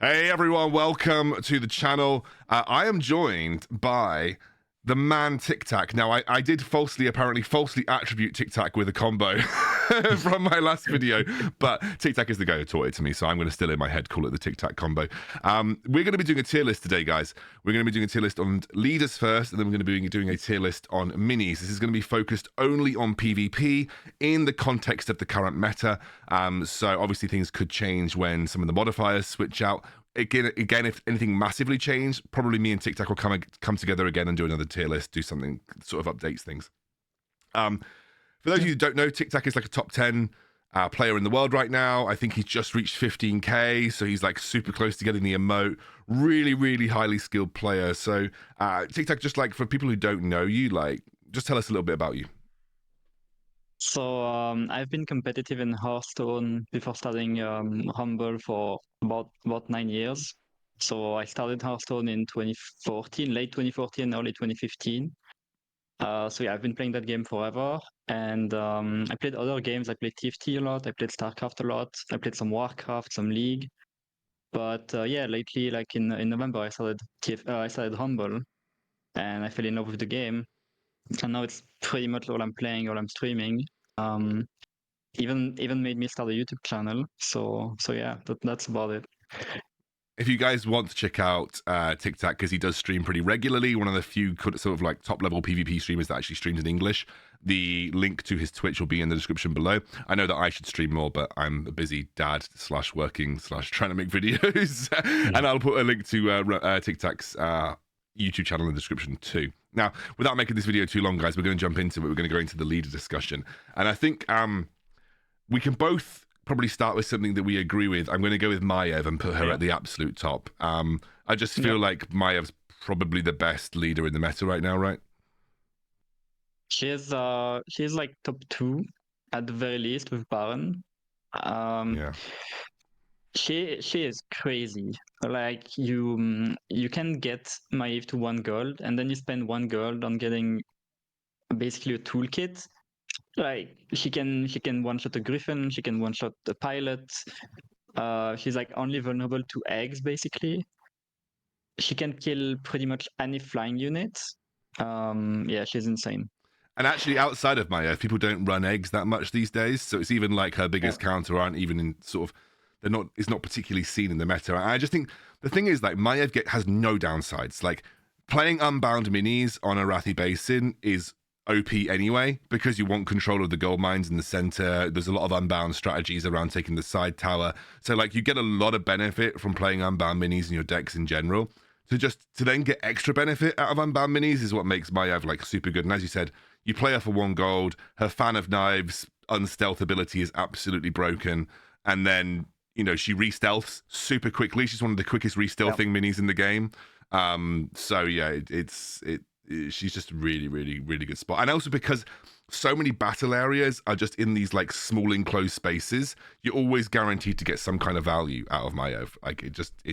Hey everyone, welcome to the channel. I am joined by the man Tic Tac. Now, I did apparently falsely attribute Tic Tac with a combo from my last video, but Tic Tac is the guy who taught it to me, so I'm going to still in my head call it the Tic Tac combo. We're going to be doing a tier list today, guys. We're going to be doing a tier list on leaders first, and then we're going to be doing a tier list on minis. This is going to be focused only on PvP in the context of the current meta. So obviously things could change when some of the modifiers switch out. Again, if anything massively changed, probably me and Tic Tac will come together again and do another tier list, do something sort of updates things. For those of you who don't know, Tic Tac is like a top 10 player in the world right now. I think he's just reached 15k, so he's like super close to getting the emote. Really, really highly skilled player. So Tic Tac, just like for people who don't know you, like just tell us a little bit about you. So I've been competitive in Hearthstone before starting Humble for about 9 years. So I started Hearthstone in 2014, late 2014, early 2015. So yeah, I've been playing that game forever. And I played other games. I played TFT a lot. I played StarCraft a lot. I played some Warcraft, some League. But yeah, lately, like in November, I started Humble, and I fell in love with the game. And now it's pretty much all I'm playing, all I'm streaming. Um, even made me start a YouTube channel. So yeah, that's about it. If you guys want to check out Tic Tac, because he does stream pretty regularly, one of the few sort of like top level PvP streamers that actually streams in English, the link to his Twitch will be in the description below. I know that I should stream more, but I'm a busy dad / working / trying to make videos. And I'll put a link to Tic Tac's YouTube channel in the description too. Now, without making this video too long, guys, we're going to jump into it. We're going to go into the leader discussion. And I think we can both probably start with something that we agree with. I'm going to go with Maiev and put her at the absolute top. I just feel like Maev's probably the best leader in the meta right now, right? She's like top 2 at the very least with Baron. Yeah. She is crazy. Like you can get Maeve to 1 gold, and then you spend 1 gold on getting basically a toolkit. Like she can one shot a Griffin, she can one shot a pilot. She's like only vulnerable to eggs basically. She can kill pretty much any flying unit. Yeah, she's insane. And actually, outside of Maiev, people don't run eggs that much these days. So it's even like her biggest Yeah. counter aren't even in sort of, they're not, it's not particularly seen in the meta. And I just think the thing is like Maiev has no downsides. Like playing Unbound minis on Arathi Basin is OP anyway, because you want control of the gold mines in the center. There's a lot of Unbound strategies around taking the side tower. So like you get a lot of benefit from playing Unbound minis in your decks in general. To then get extra benefit out of Unbound minis is what makes Maiev like super good. And as you said, you play her for 1 gold. Her Fan of Knives unstealth ability is absolutely broken. And then, you know, she re-stealths super quickly. She's one of the quickest re-stealthing minis in the game. So yeah, she's just really, really, really good spot. And also because so many battle areas are just in these like small enclosed spaces, you're always guaranteed to get some kind of value out of Maiev. Like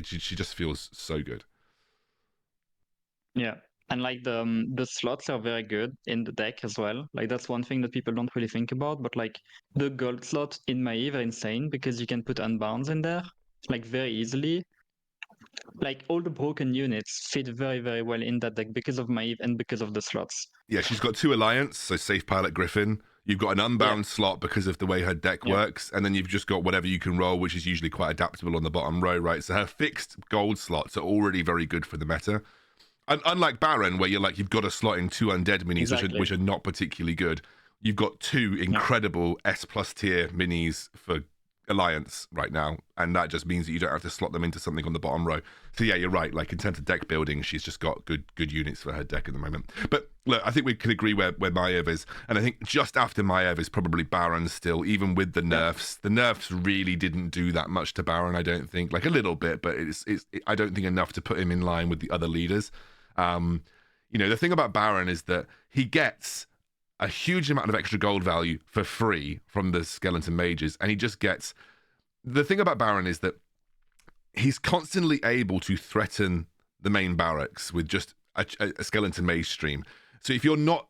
she just feels so good. Yeah. And like the slots are very good in the deck as well. Like that's one thing that people don't really think about. But like the gold slot in Maeve are insane because you can put unbounds in there like very easily. Like all the broken units fit very, very well in that deck because of Maeve and because of the slots. Yeah, she's got 2 Alliance, so Safe Pilot Griffin. You've got an Unbound slot because of the way her deck works, and then you've just got whatever you can roll, which is usually quite adaptable on the bottom row, right? So her fixed gold slots are already very good for the meta. Unlike Baron, where you've got a slot in 2 undead minis, which are not particularly good. You've got 2 incredible S+ tier minis for Alliance right now, and that just means that you don't have to slot them into something on the bottom row. So yeah, you're right. Like in terms of deck building, she's just got good units for her deck at the moment. But look, I think we can agree where Maiev is, and I think just after Maiev is probably Baron still, even with the nerfs. The nerfs really didn't do that much to Baron, I don't think. Like a little bit, but I don't think enough to put him in line with the other leaders. You know, the thing about Baron is that he gets a huge amount of extra gold value for free from the skeleton mages, and he just gets, the thing about Baron is that he's constantly able to threaten the main barracks with just a skeleton mage stream. So if you're not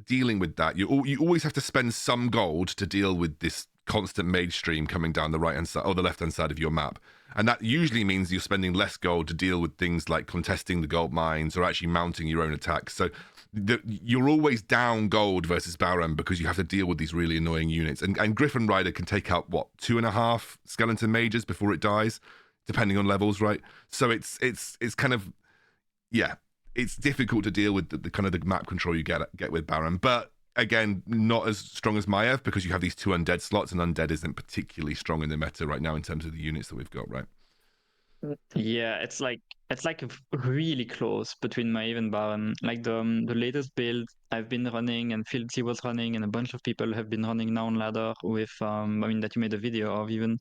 dealing with that, you always have to spend some gold to deal with this constant mage stream coming down the right hand side or the left hand side of your map. And that usually means you're spending less gold to deal with things like contesting the gold mines or actually mounting your own attacks. So you're always down gold versus Baron because you have to deal with these really annoying units. And Griffin Rider can take out, what, 2.5 skeleton mages before it dies, depending on levels, right? So it's kind of, yeah, it's difficult to deal with the kind of the map control you get with Baron. But again, not as strong as Maiev because you have these 2 undead slots, and undead isn't particularly strong in the meta right now in terms of the units that we've got, right? Yeah, it's like really close between Maeve and Baron. Like the latest build I've been running and Filthy was running and a bunch of people have been running now on ladder with I mean that you made a video of, even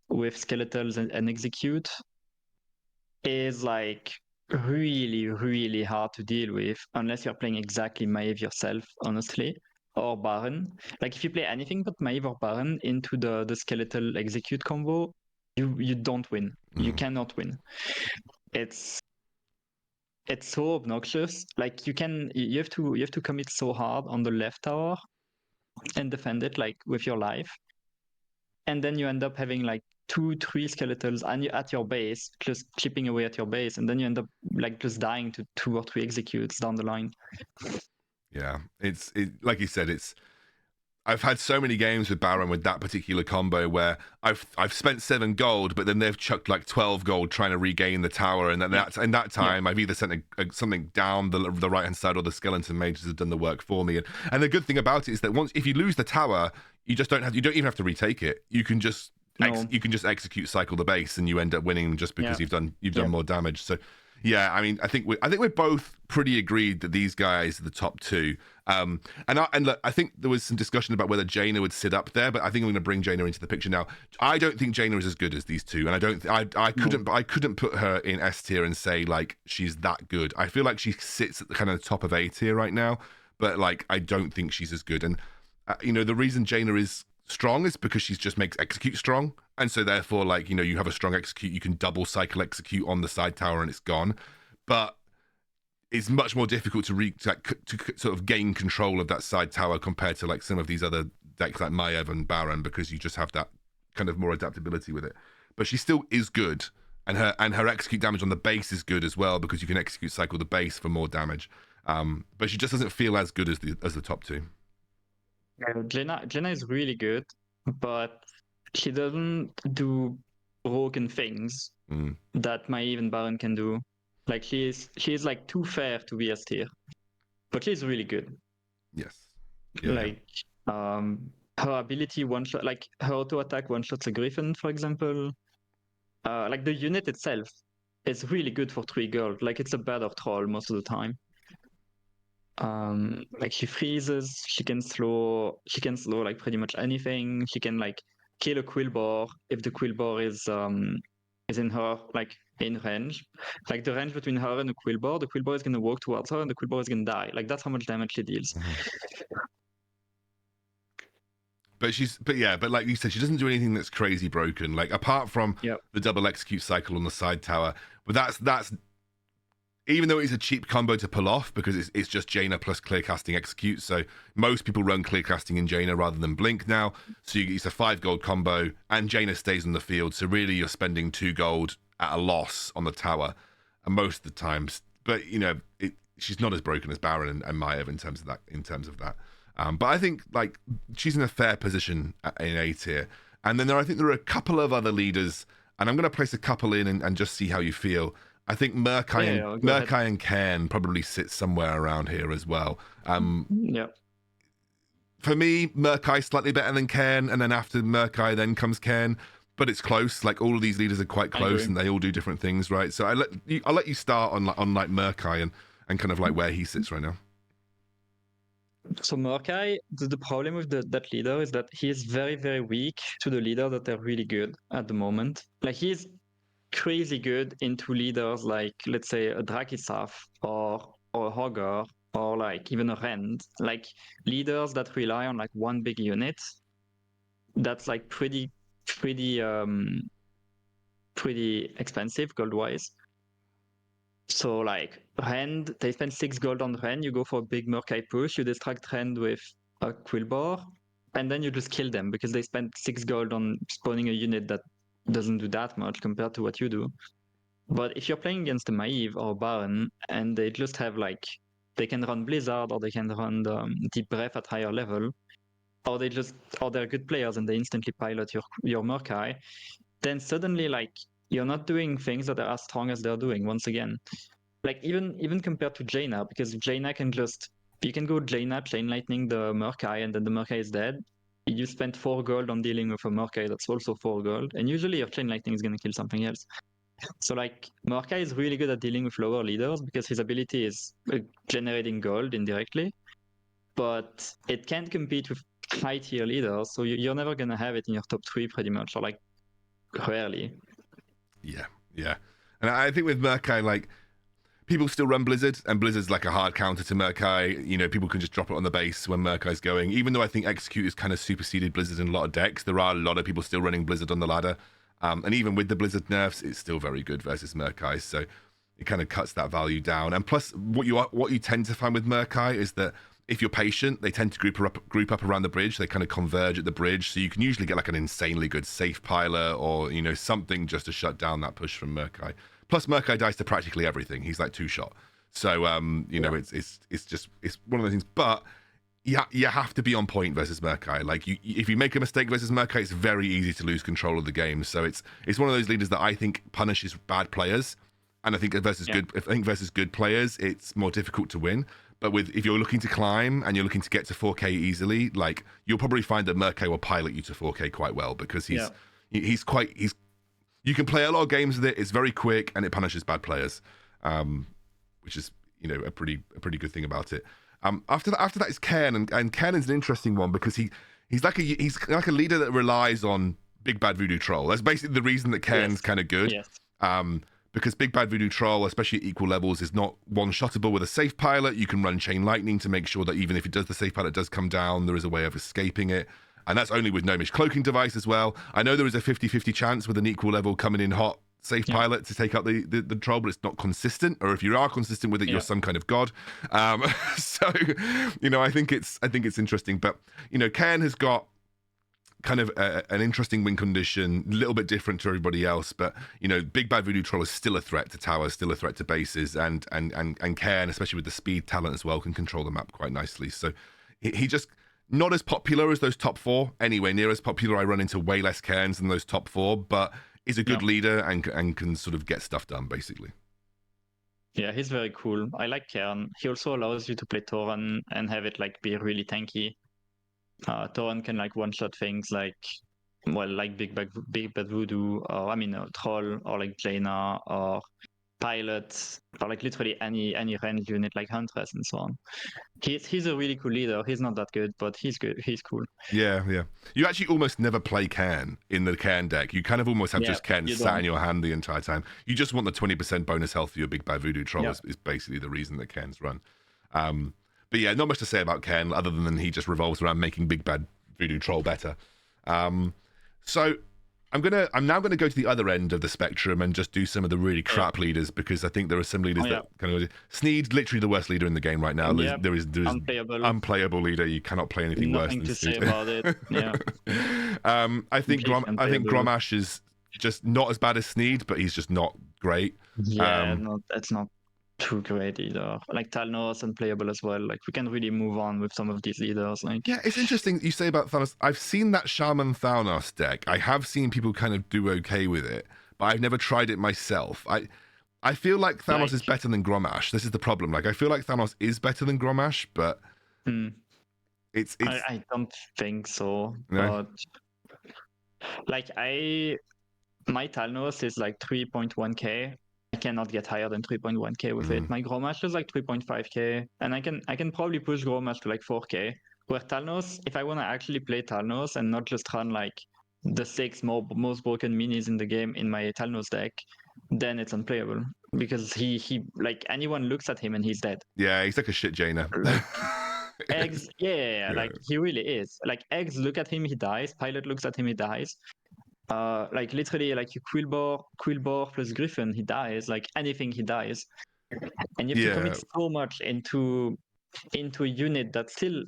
with skeletals and execute, is like really hard to deal with unless you're playing exactly Maeve yourself, honestly, or Baron. Like if you play anything but Maeve or Baron into the skeletal execute combo, you don't win. You cannot win. It's so obnoxious. Like you have to commit so hard on the left tower and defend it like with your life, and then you end up having like 2-3 skeletals and at your base, just chipping away at your base, and then you end up like just dying to 2 or 3 executes down the line. Yeah, it's like you said, I've had so many games with Baron with that particular combo where I've spent 7 gold, but then they've chucked like 12 gold trying to regain the tower, and then in that time I've either sent something down the right hand side or the skeleton mages have done the work for me. And the good thing about it is that if you lose the tower, you don't even have to retake it. You can just execute cycle the base, and you end up winning just because you've done more damage. So. Yeah, I mean, I think we're both pretty agreed that these guys are the top 2. And look, I think there was some discussion about whether Jaina would sit up there, but I think I'm going to bring Jaina into the picture now. I don't think Jaina is as good as these 2, and I couldn't put her in S tier and say like she's that good. I feel like she sits at the kind of top of A tier right now, but like I don't think she's as good. And the reason Jaina is strong is because she just makes execute strong, and so therefore like you have a strong execute, you can double cycle execute on the side tower and it's gone. But it's much more difficult to sort of gain control of that side tower compared to like some of these other decks like Maiev and Baron, because you just have that kind of more adaptability with it. But she still is good, and her execute damage on the base is good as well, because you can execute cycle the base for more damage. But she just doesn't feel as good as the top 2. Jaina is really good, but she doesn't do broken things that Maeve and Baron can do. Like she is like too fair to be S tier, but she's really good. Yes. Her ability one shot, like her auto attack one shots a Griffin, for example. Like the unit itself is really good for 3 gold. Like it's a better troll most of the time. Like she freezes, she can slow like pretty much anything. She can like kill a Quillbore if the Quillbore is in her, like in range. Like the range between her and the Quillbore is gonna walk towards her and the Quillbore is gonna die. Like that's how much damage she deals. But like you said, she doesn't do anything that's crazy broken. Like apart from the double execute cycle on the side tower. But that's even though it's a cheap combo to pull off, because it's just Jaina plus clear casting execute. So most people run clear casting in Jaina rather than Blink now. So it's a 5 gold combo, and Jaina stays on the field. So really, you're spending 2 gold at a loss on the tower, and most of the times. But she's not as broken as Baron and Maiev in terms of that. But I think like she's in a fair position in A tier. And then I think there are a couple of other leaders, and I'm going to place a couple in and just see how you feel. I think Murkai and Cairn probably sit somewhere around here as well. For me, Murkai slightly better than Cairn, and then after Murkai, then comes Cairn. But it's close. Like all of these leaders are quite close, and they all do different things, right? So I'll let you start on like Murkai and kind of like where he sits right now. So Murkai, the problem with that leader is that he is very, very weak to the leader that are really good at the moment. Like he's crazy good into leaders like, let's say, a Drakisaf or a Hogger or like even a Rend, like leaders that rely on like one big unit. That's like pretty expensive gold wise. So like Rend, they spend 6 gold on Rend. You go for a big Murkai push. You distract Rend with a Quillbore. and then you just kill them because they spent 6 gold on spawning a unit that doesn't do that much compared to what you do. But if you're playing against a Maeve or a Baron and they just have like, they can run Blizzard or they can run the Deep Breath at higher level, or they're good players and they instantly pilot your Murkai, then suddenly like you're not doing things that are as strong as they're doing once again. Like even compared to Jaina, because Jaina you can go Jaina, Chain Lightning the Murkai, and then the Murkai is dead. You spent 4 gold on dealing with a Murkai that's also 4 gold, and usually your Chain Lightning is gonna kill something else. So like Murkai is really good at dealing with lower leaders because his ability is generating gold indirectly, but it can't compete with high tier leaders, so you're never gonna have it in your top 3 pretty much, or like rarely. Yeah. And I think with Murkai, like, people still run Blizzard, and Blizzard's like a hard counter to Murkai. You know, people can just drop it on the base when Murkai's going. Even though I think Execute has kind of superseded Blizzard in a lot of decks, there are a lot of people still running Blizzard on the ladder. And even with the Blizzard nerfs, it's still very good versus Murkai. So it kind of cuts that value down. And plus, what you tend to find with Murkai is that if you're patient, they tend to group up around the bridge. They kind of converge at the bridge, so you can usually get like an insanely good safe pilot or something just to shut down that push from Murkai. Plus, Murkai dies to practically everything. He's like 2-shot, so it's one of those things. But you have to be on point versus Murkai. Like if you make a mistake versus Murkai, it's very easy to lose control of the game. So it's one of those leaders that I think punishes bad players, and I think versus good players, it's more difficult to win. But if you're looking to climb and you're looking to get to 4K easily, like you'll probably find that Murkai will pilot you to 4K quite well because you can play a lot of games with it. It's very quick and it punishes bad players, which is a pretty good thing about it. After that is Cairn, and Cairn's an interesting one because he's like a leader that relies on Big Bad Voodoo Troll. That's basically the reason that Cairn's kind of good. Yes. Because Big Bad Voodoo Troll, especially at equal levels, is not one-shottable with a safe pilot. You can run Chain Lightning to make sure that even if the safe pilot does come down, there is a way of escaping it. And that's only with Gnomish Cloaking Device as well. I know there is a 50-50 chance with an equal level coming in hot safe pilot to take out the troll, but it's not consistent. Or if you are consistent with it, you're some kind of god. So I think it's interesting. But Cairn has got kind of an interesting win condition, a little bit different to everybody else, but Big Bad Voodoo Troll is still a threat to towers, still a threat to bases, and Cairn, especially with the speed talent as well, can control the map quite nicely. So he just not as popular as those top 4, anywhere near as popular. I run into way less Cairns than those top 4, but is a good leader and can sort of get stuff done basically. Yeah, he's very cool. I like Cairn. He also allows you to play Tauren and have it like be really tanky. Tauren can like one-shot things like Big Bad Voodoo, or Troll, or like Jaina, or Pilot, or like literally any range unit like Huntress and so on. He's a really cool leader. He's not that good, but he's good. He's cool. Yeah. You actually almost never play Cairn in the Cairn deck. You kind of almost have just Cairn sat in your hand the entire time. You just want the 20% bonus health for your Big Bad Voodoo Troll is basically the reason that Cairn's run. But yeah, not much to say about Cairn other than he just revolves around making Big Bad Voodoo Troll better. So I'm now gonna go to the other end of the spectrum and just do some of the really crap leaders, because I think there are some leaders that kind of Sneed, literally the worst leader in the game right now. There is unplayable leader. You cannot play anything worse than Sneed. Nothing to say about it. Yeah. I think Grommash is just not as bad as Sneed, but he's just not great. Yeah, that's not too great either. Like Talnos unplayable as well. Like we can really move on with some of these leaders. Like it's interesting you say about Thanos. I've seen that Shaman Thanos deck. I have seen people kind of do okay with it, but I've never tried it myself. I feel like Thanos is better than Grommash. This is the problem. Like I feel like Thanos is better than Grommash, but it's I don't think so. No? But like my Talnos is like 3.1k. I cannot get higher than 3.1k with it. My Grommash is like 3.5k, and I can probably push Grommash to like 4k. Where Talnos, if I want to actually play Talnos and not just run like the 6 most broken minis in the game in my Talnos deck, then it's unplayable because he like anyone looks at him and he's dead. Yeah, he's like a shit Jaina. Eggs, like he really is. Like Eggs look at him, he dies. Pilot looks at him, he dies. Like literally, like you Quillbore plus Griffin, he dies. Like anything, he dies. And you have to commit so much into a unit that still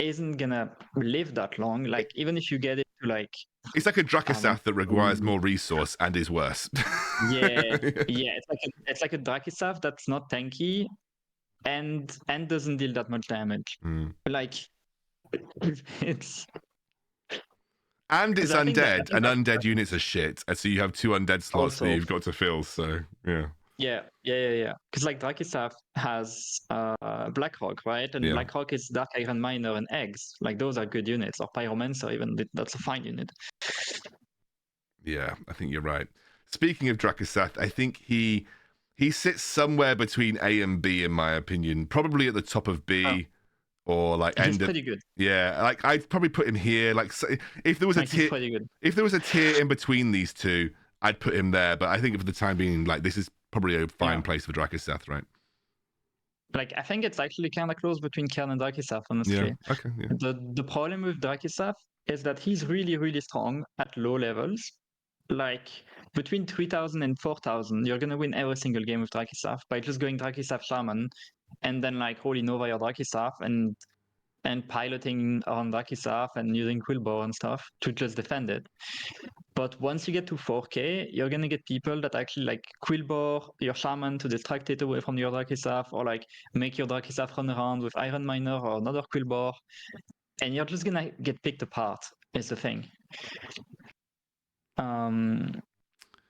isn't gonna live that long. Like even if you get it to like It's like a Dracosath that requires more resource and is worse. yeah, it's like a Drakisav that's not tanky and doesn't deal that much damage. Like it's and it's I think undead, and that's undead units are shit, and so you have 2 undead slots that also you've got to fill. So yeah. Because like Drakisav has Blackrock, right? And Yeah. Blackrock is Dark Iron Miner and Eggs. Like those are good units, or Pyromancer even. That's a fine unit. Yeah, I think you're right. Speaking of Dracosath, I think he sits somewhere between A and B in my opinion. Probably at the top of B or like He's end of. pretty good. Yeah, like I'd probably put him here. Like if there was a Like, tier, he's pretty good. if there was a tier in between these two, I'd put him there. But I think for the time being, like this is probably a fine place for Dracosath, right? Like I think it's actually kind of close between Kern and Drakisav, honestly. Yeah. Okay. Yeah. The problem with Drakisav is that he's really, really strong at low levels. Like between 3000 and 4000, you're gonna win every single game with Drakisav by just going Drakisav Shaman and then like rolling over your Drakisav and piloting around Drakisav and using Quillbore and stuff to just defend it. But once you get to 4K, you're gonna get people that actually like Quillbore your Shaman to distract it away from your Drakisav, or like make your Drakisav run around with Iron Miner or another Quillbore, and you're just gonna get picked apart. Is the thing.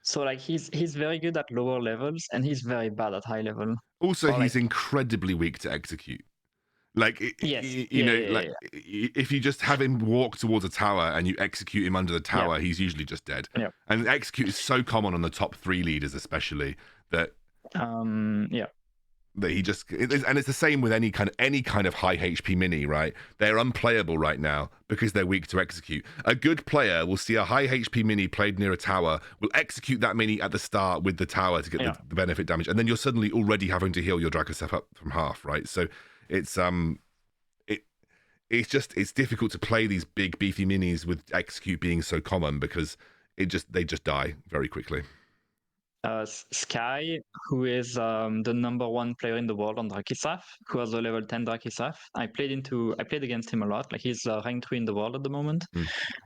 So like he's very good at lower levels and he's very bad at high level. Also, Or, he's like, incredibly weak to execute. Like, yes, you know, like if you just have him walk towards a tower and you execute him under the tower, he's usually just dead. Yeah. And execute is so common on the top 3 leaders, especially that. That he just, and it's the same with any kind of high HP mini, right? They're unplayable right now because they're weak to execute. A good player will see a high HP mini played near a tower, will execute that mini at the start with the tower to get the benefit damage, and then you're suddenly already having to heal your Dracosath up from half, right? So it's it's difficult to play these big beefy minis with execute being so common because they just die very quickly. Sky, who is the #1 player in the world on Drakisav, who has a level 10 Drakisav. I played against him a lot. Like he's rank 3 in the world at the moment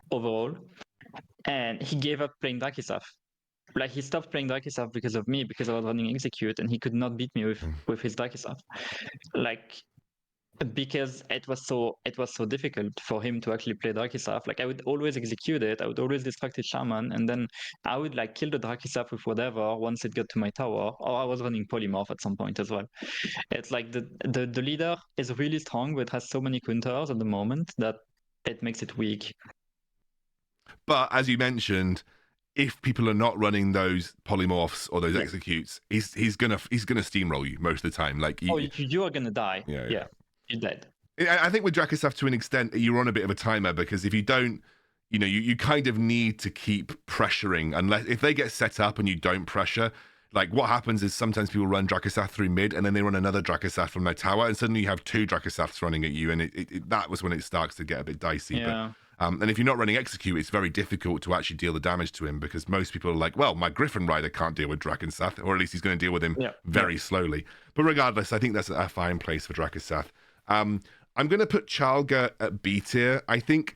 overall, and he gave up playing Drakisav. Like he stopped playing Drakisav because of me, because I was running execute, and he could not beat me with his Drakisav. Like because it was so difficult for him to actually play Drakisav. Like I would always execute it, I would always distract his Shaman, and then I would like kill the Drakisav with whatever once it got to my tower, or I was running Polymorph at some point as well. It's like the leader is really strong, but has so many counters at the moment that it makes it weak. But as you mentioned, if people are not running those polymorphs or those executes, he's gonna steamroll you most of the time. Like you are gonna die. Yeah. You're dead. I think with Dracosath, to an extent, you're on a bit of a timer because if you don't, you kind of need to keep pressuring. Unless if they get set up and you don't pressure, like what happens is sometimes people run Dracosath through mid and then they run another Dracosath from their tower, and suddenly you have 2 Dracosaths running at you, and that was when it starts to get a bit dicey. Yeah. But, and if you're not running execute, it's very difficult to actually deal the damage to him because most people are like, well, my Griffin Rider can't deal with Dracosath, or at least he's going to deal with him very slowly. But regardless, I think that's a fine place for Dracosath. I'm going to put Chalga at B tier. I think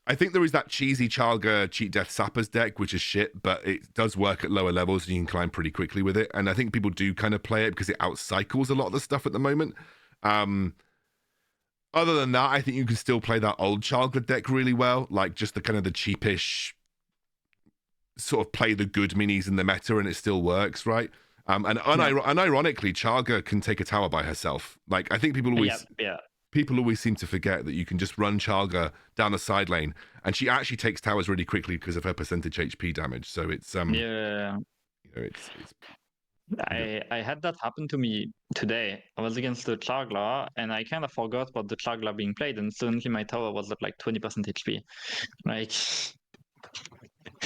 there is that cheesy Chalga Cheat Death Sappers deck, which is shit, but it does work at lower levels and you can climb pretty quickly with it. And I think people do kind of play it because it outcycles a lot of the stuff at the moment. Other than that, I think you can still play that old Chalga deck really well, like just the kind of the cheapish sort of play the good minis in the meta and it still works, right? And unironically, Chalga can take a tower by herself. Like I think people always seem to forget that you can just run Chalga down the side lane, and she actually takes towers really quickly because of her percentage HP damage. So it's I had that happen to me today. I was against the Chargler, and I kind of forgot about the Chargler being played, and suddenly my tower was at like 20% HP. Like.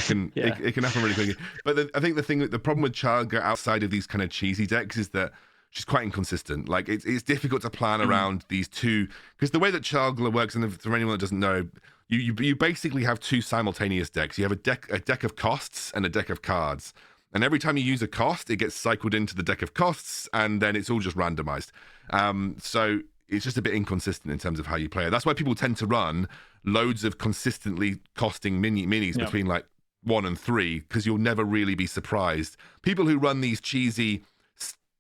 It can happen really quickly. But I think the problem with Chalga outside of these kind of cheesy decks is that she's quite inconsistent. Like it's difficult to plan around these two, because the way that Chalga works, and for anyone that doesn't know, you basically have 2 simultaneous decks. You have a deck of costs and a deck of cards. And every time you use a cost, it gets cycled into the deck of costs, and then it's all just randomized. So it's just a bit inconsistent in terms of how you play it. That's why people tend to run loads of consistently costing minis between like 1 and 3, because you'll never really be surprised. People who run these cheesy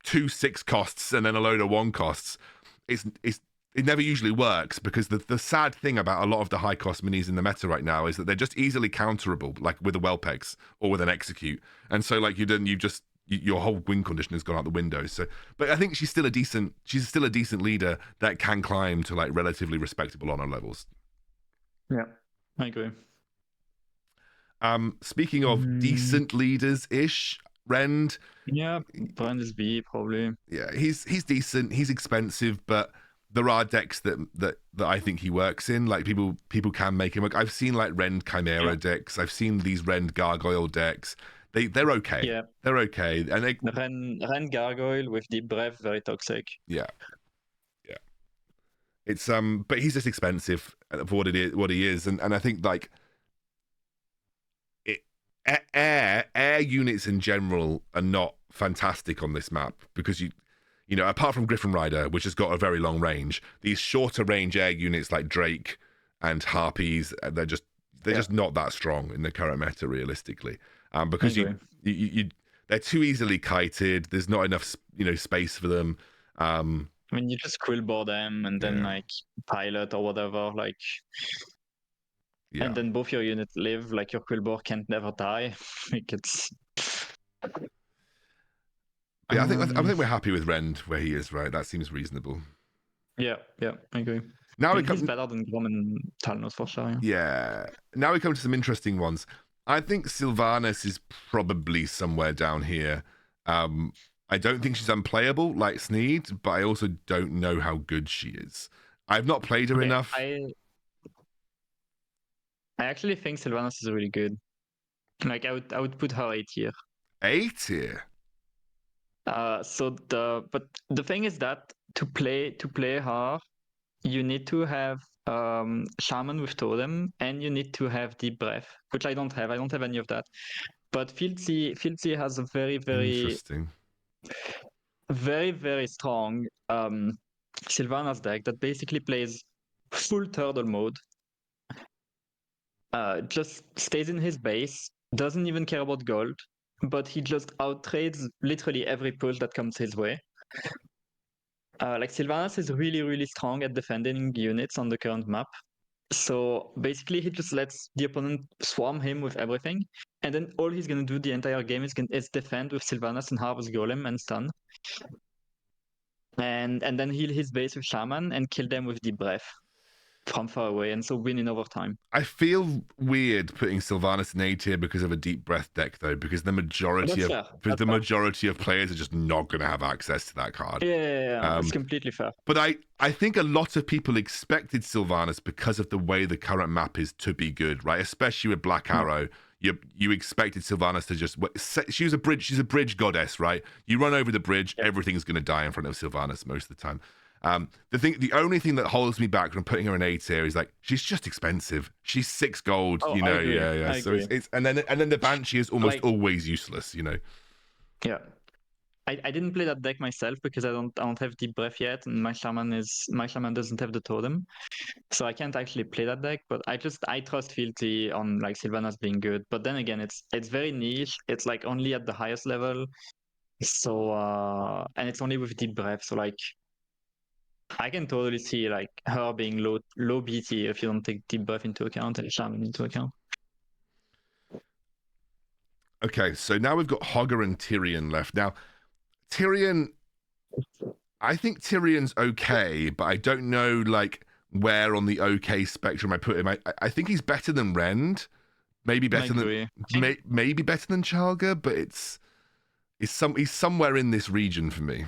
2 6 costs and then a load of 1 costs, it never usually works, because the sad thing about a lot of the high cost minis in the meta right now is that they're just easily counterable, like with a Whelpex or with an Execute. And so like your whole win condition has gone out the window. So, but I think she's still a decent leader that can climb to like relatively respectable honor levels. Yeah, I agree. Speaking of decent leaders ish, Rend. Yeah, Brand is B probably. Yeah, he's decent. He's expensive, but there are decks that I think he works in. Like people can make him work. I've seen like Rend Chimera decks. I've seen these Rend Gargoyle decks. They're okay. Yeah, they're okay. And they Ren Gargoyle with Deep Breath, very toxic. Yeah. It's but he's just expensive for what he is, and I think like air units in general are not fantastic on this map, because you know, apart from Griffin Rider, which has got a very long range, these shorter range air units like Drake and Harpies, they're just not that strong in the current meta realistically, because you they're too easily kited. There's not enough space for them. I mean, you just quillboard them and then like pilot or whatever, like, and then both your units live. Like your quillboard can't never die. Like it's. Yeah, I think we're happy with Rend where he is, right? That seems reasonable. Yeah, I agree. Now he's better than Grom and Talnos for sure. Yeah. Now we come to some interesting ones. I think Sylvanas is probably somewhere down here. I don't think she's unplayable like Sneed, but I also don't know how good she is. I've not played her enough. I actually think Sylvanas is really good. Like I would put her A tier. A tier. But the thing is that to play her, you need to have Shaman with Totem, and you need to have Deep Breath, which I don't have. I don't have any of that. But Filthy has a very, very interesting, very, very strong Sylvanas deck that basically plays full turtle mode. Just stays in his base, doesn't even care about gold, but he just outtrades literally every push that comes his way. Like Sylvanas is really, really strong at defending units on the current map. So basically, he just lets the opponent swarm him with everything, and then all he's gonna do the entire game is defend with Sylvanas and Harvest Golem and stun, and then heal his base with Shaman and kill them with Deep Breath from far away, and so win in overtime. I feel weird putting Sylvanas in A tier because of a Deep Breath deck, though, because the majority of players are just not going to have access to that card. Yeah, it's completely fair. But I think a lot of people expected Sylvanas because of the way the current map is to be good, right? Especially with Black Arrow. You expected Sylvanas to just... She's a bridge goddess, right? You run over the bridge, everything's going to die in front of Sylvanas most of the time. The only thing that holds me back from putting her in A tier is like she's just expensive. She's 6 gold, I agree. So it's and then the Banshee is almost always useless, Yeah, I didn't play that deck myself because I don't have Deep Breath yet, and my shaman doesn't have the totem, so I can't actually play that deck. But I trust Filthy on like Sylvanas being good. But then again, it's very niche. It's like only at the highest level, so and it's only with Deep Breath. So like I can totally see like her being low BT if you don't take Deep Breath into account and Shaman into account. Okay, so now we've got Hogger and Tyrion left. Now, Tyrion, I think Tyrion's okay, but I don't know like where on the okay spectrum I put him. I think he's better than Rend, maybe better than maybe better than Chalga, but he's somewhere in this region for me.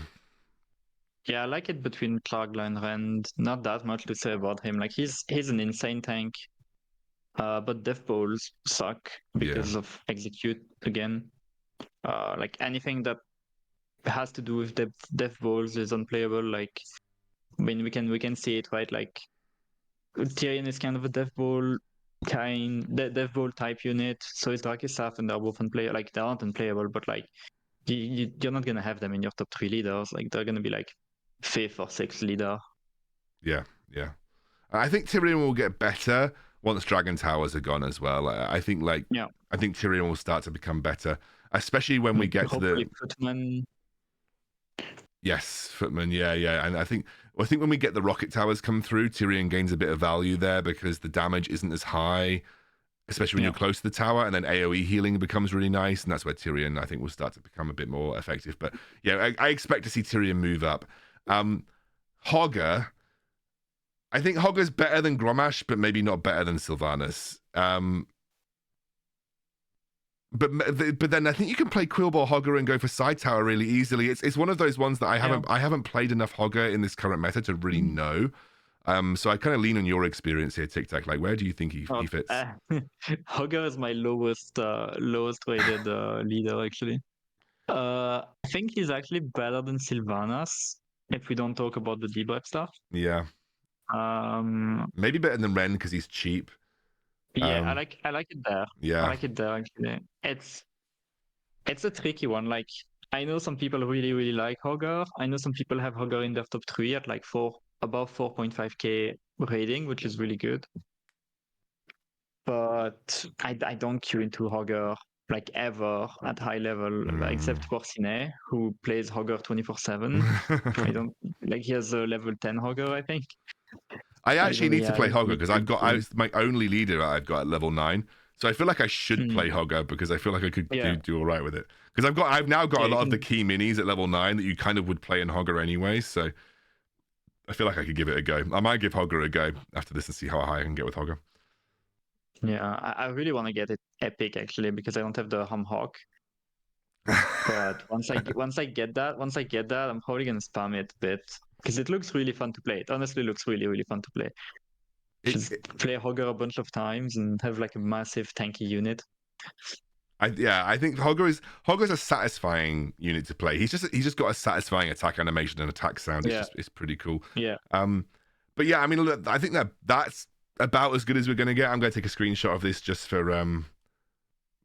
Yeah, I like it between Chalga and Rend. Not that much to say about him. Like he's an insane tank. But death bowls suck because of execute again. Like anything that has to do with death bowls is unplayable. Like I mean, we can see it, right? Like Tyrion is kind of a death bowl death bowl type unit. So is Drakisaf, and they're both unplayable. Like they aren't unplayable, but like you're not gonna have them in your top 3 leaders. Like they're gonna be like 5th or 6th leader. Yeah, yeah. I think Tyrion will get better once Dragon Towers are gone as well. I think I think Tyrion will start to become better, especially when we get to the Footman. Yes, Footman. Yeah, yeah. And I think when we get the rocket towers come through, Tyrion gains a bit of value there because the damage isn't as high, especially when you're close to the tower, and then AoE healing becomes really nice, and that's where Tyrion, I think, will start to become a bit more effective. But yeah, I expect to see Tyrion move up. Hogger, I think Hogger's better than Grommash, but maybe not better than Sylvanas. But then I think you can play Quillbore Hogger and go for side tower really easily. It's one of those ones that I haven't played enough Hogger in this current meta to really know. So I kind of lean on your experience here, Tic Tac. Like, where do you think he fits? Hogger is my lowest rated leader actually. I think he's actually better than Sylvanas if we don't talk about the debuff stuff. Yeah. Maybe better than Ren because he's cheap. Yeah, I like it there. Yeah. I like it there actually. It's a tricky one. Like I know some people really, really like Hogger. I know some people have Hogger in their top 3 at like above 4.5k rating, which is really good. But I don't queue into Hogger like ever at high level, except for Cine, who plays Hogger 24/7. I don't like he has a level 10 Hogger, I think. I actually need to play Hogger because my only leader I've got at level 9. So I feel like I should play Hogger because I feel like I could do all right with it. Because I've now got a lot of the key minis at level 9 that you kind of would play in Hogger anyway. So I feel like I could give it a go. I might give Hogger a go after this and see how high I can get with Hogger. Yeah, I really want to get it epic actually because I don't have the Hawk. But once I get that, I'm probably gonna spam it a bit because it looks really fun to play. It honestly looks really, really fun to play. Just play Hogger a bunch of times and have like a massive tanky unit. I think Hogger's a satisfying unit to play. He's just got a satisfying attack animation and attack sound. It's pretty cool. Yeah. But yeah, I mean, look, I think that's about as good as we're gonna get. I'm gonna take a screenshot of this just for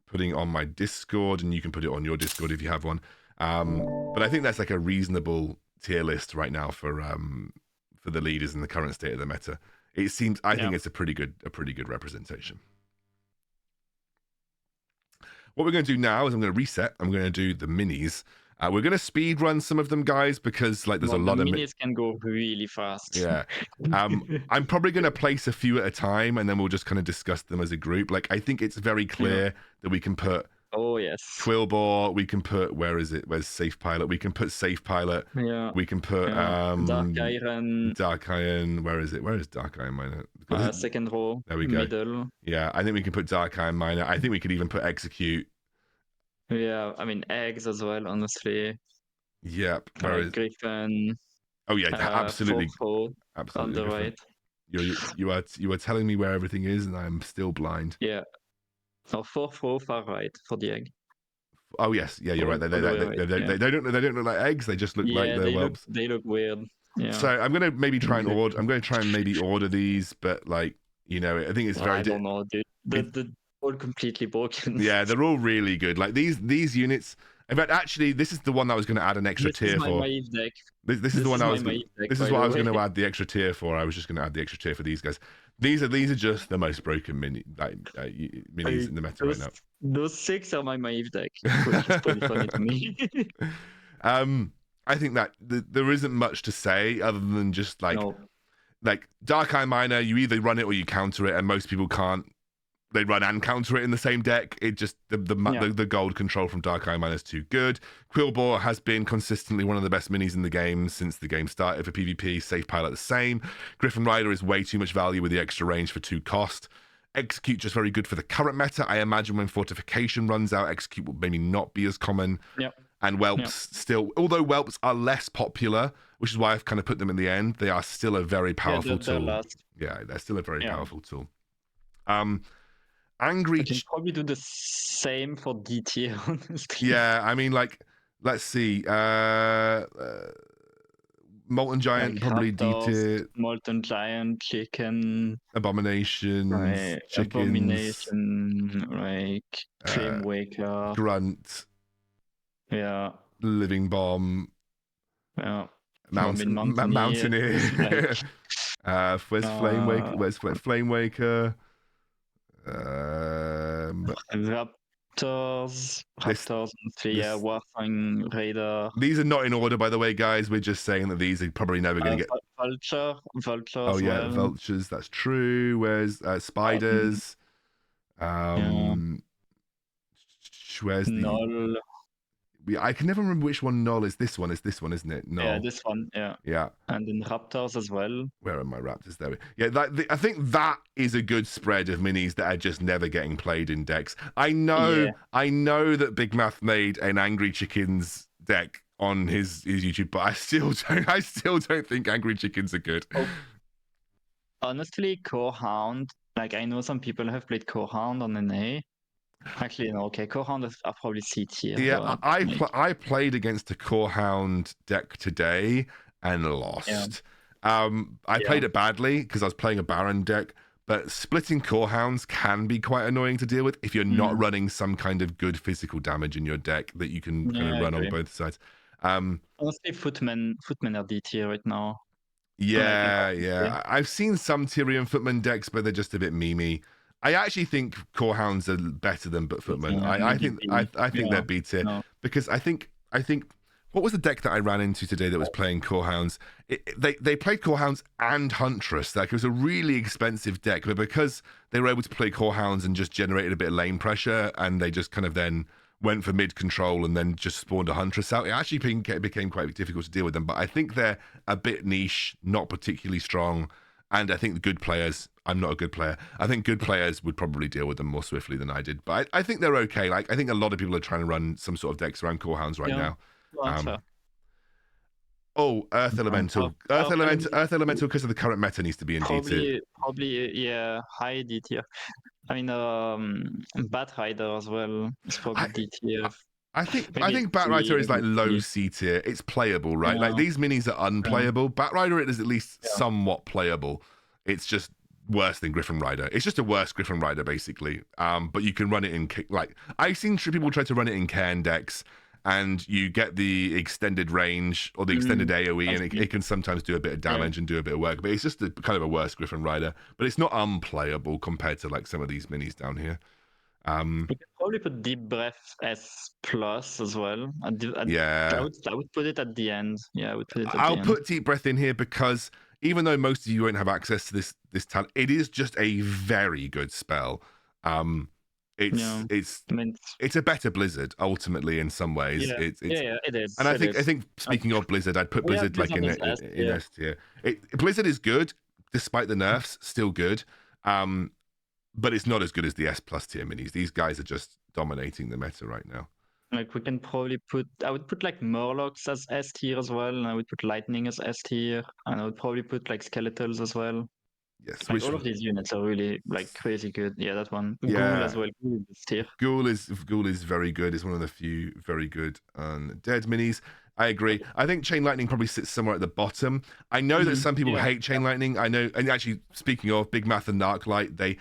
putting on my Discord, and you can put it on your Discord if you have one. But I think that's like a reasonable tier list right now for the leaders in the current state of the meta. It seems I think it's a pretty good representation. What we're going to do now is I'm going to reset. I'm going to do the minis. We're going to speed run some of them, guys, because like there's a lot of minis can go really fast. Yeah. I'm probably going to place a few at a time, and then we'll just kind of discuss them as a group. Like I think it's very clear that we can put Quillbore, we can put where's Safe Pilot? We can put Safe Pilot. Yeah. We can put Dark Iron. Dark Iron. Where is it? Where is Dark Iron Miner? Second row. There we go. Middle. Yeah, I think we can put Dark Iron Miner. I think we could even put Execute. Yeah, I mean eggs as well, honestly. Yep. Griffin. Oh yeah, absolutely. On the right. You are telling me where everything is, and I'm still blind. Yeah. So 4th row far right for the egg. Oh yes, yeah, you're right. They don't look like eggs. They just look like they're whelps. They look weird. Yeah. So I'm gonna maybe try and order. I'm gonna try and maybe order these, but like I think it's very. I don't know, dude. They're all completely broken. Yeah, they're all really good. Like these units. In fact, actually, this is the one that I was going to add an extra tier for. This is the one I was. This is what I was going to add the extra tier for. I was just going to add the extra tier for these guys. These are just the most broken minis in the meta right now. Those 6 are my Maeve deck, which is pretty funny to me. I think that there isn't much to say other than just like Dark Eye Miner. You either run it or you counter it, and most people can't. They run and counter it in the same deck. It just the gold control from Dark Eye Miner is too good. Quillbore has been consistently one of the best minis in the game since the game started for PvP. Safe Pilot the same. Griffin Rider is way too much value with the extra range for 2 cost. Execute just very good for the current meta. I imagine when Fortification runs out, Execute will maybe not be as common. Yep. And Whelps still, although Whelps are less popular, which is why I've kind of put them in the end, they are still a very powerful tool. They're still a very powerful tool. Angry. I can probably do the same for D tier, honestly. Yeah, I mean, like, let's see. Molten Giant, probably D tier. Molten Giant, Chicken. Abominations, Chickens. Abomination, like, Flame Waker. Grunt. Yeah. Living Bomb. Yeah. Mountaineer. Where's Flame Waker? Uh, Where's Flame Waker? Raptors, This yeah, this Warfang, Raider, these are not in order, by the way, guys. We're just saying that these are probably never going to get. Vulture Oh as yeah, well. vultures. That's true. Where's spiders? Yeah, Where's the? Null. I can never remember which one. Null is this one. It's this one, isn't it? Yeah, Null. this one. Yeah, Yeah. and then Raptors as well. Where are my Raptors? There. Yeah, I think that is a good spread of minis that are just never getting played in decks. I know that Big Math made an Angry Chickens deck on his YouTube, but I still don't think Angry Chickens are good. Oh. Honestly, Core Hound. Like I know some people have played Core Hound on NA. Actually, no. Okay, Core Hound are probably C tier. Yeah, But, I played against a Core Hound deck today and lost. I played it badly because I was playing a Baron deck, but splitting Core Hounds can be quite annoying to deal with if you're not running some kind of good physical damage in your deck that you can kind of run on both sides. Honestly, Footmen are D tier right now. Yeah. I've seen some Tyrion Footman decks, but they're just a bit memey. I actually think Core Hounds are better than Footman. I think they're B tier because I think what was the deck that I ran into today that was playing Core Hounds? They played Core Hounds and Huntress. Like it was a really expensive deck, but because they were able to play Core Hounds and just generated a bit of lane pressure, and they just kind of then went for mid control and then just spawned a Huntress out, it actually became quite difficult to deal with them. But I think they're a bit niche, not particularly strong. And I think the good players, I'm not a good player, I think good players would probably deal with them more swiftly than I did. But I think they're okay. Like I think a lot of people are trying to run some sort of decks around Core Hounds right now. Earth Elemental. Earth Elemental because of the current meta needs to be in D tier. Probably, yeah, high D tier. I mean, Bat Rider as well is probably D tier. I think Batrider is like low C tier. It's playable, right? Like these minis are unplayable. Batrider is at least somewhat playable. It's just worse than Griffin Rider. It's just a worse Griffin Rider, basically. But you can run it in like I've seen people try to run it in Cairn decks, and you get the extended range or the extended AoE, and it can sometimes do a bit of damage and do a bit of work. But it's just kind of a worse Griffin Rider. But it's not unplayable compared to like some of these minis down here. You can probably put Deep Breath as plus as well. I would put it at the end. Yeah, I would put it at the end. I'll put Deep Breath in here because even though most of you won't have access to this talent, it is just a very good spell. It's a better Blizzard ultimately in some ways. It is. And I think speaking of Blizzard, I'd put Blizzard like in S tier. Blizzard is good despite the nerfs, still good. But it's not as good as the S plus tier minis. These guys are just dominating the meta right now. Like we can probably I would put like Murlocs as S tier as well, and I would put Lightning as S tier, and I would probably put like Skeletals as well. Yes, like all of these units are really like crazy good. Yeah, that one. Yeah. Ghoul as well. Ghoul is very good. It's one of the few very good undead minis. I agree. I think Chain Lightning probably sits somewhere at the bottom. I know that some people hate Chain Lightning. I know, and actually, speaking of Big Math and Narclight, they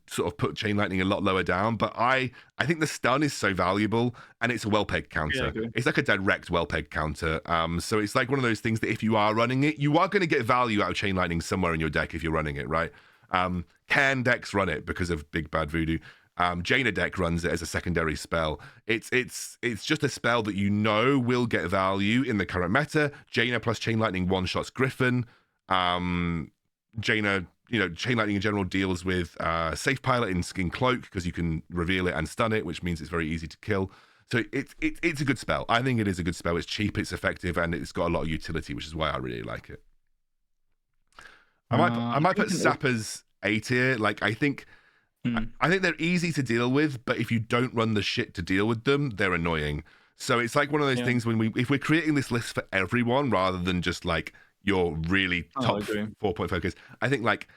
sort of put Chain Lightning a lot lower down. But I think the stun is so valuable, and it's a well-pegged counter. It's like a direct well-pegged counter. So it's like one of those things that if you are running it, you are going to get value out of Chain Lightning somewhere in your deck if you're running it, right? Can decks run it because of Big Bad Voodoo? Jaina deck runs it as a secondary spell. It's just a spell that you know will get value in the current meta. Jaina plus Chain Lightning one-shots Griffin. Jaina, Chain Lightning in general deals with Safe Pilot in Skin Cloak because you can reveal it and stun it, which means it's very easy to kill. So it's a good spell. I think it is a good spell. It's cheap, it's effective, and it's got a lot of utility, which is why I really like it. I might put Sappers A tier. Like I think they're easy to deal with, but if you don't run the shit to deal with them, they're annoying. So it's like one of those things if we're creating this list for everyone rather than just like your really top 4-point focus, I think like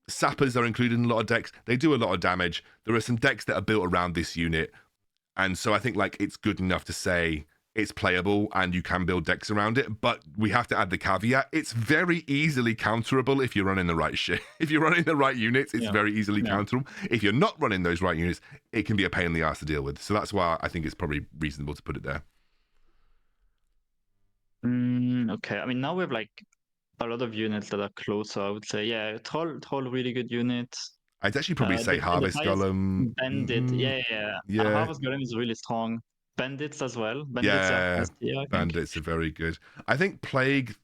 Sappers are included in a lot of decks. They do a lot of damage. There are some decks that are built around this unit. And so I think like it's good enough to say it's playable and you can build decks around it, but we have to add the caveat. It's very easily counterable if you're running the right shit. If you're running the right units, it's very easily counterable. If you're not running those right units, it can be a pain in the ass to deal with. So that's why I think it's probably reasonable to put it there. Okay. I mean, now we have like a lot of units that are closer, I would say. Yeah, troll really good unit. I'd actually probably say The Harvest highest Golem. bandit. Yeah. Yeah, Harvest Golem is really strong. Bandits as well. Bandits are yeah. S tier, I think. Bandits are very good. I think Plague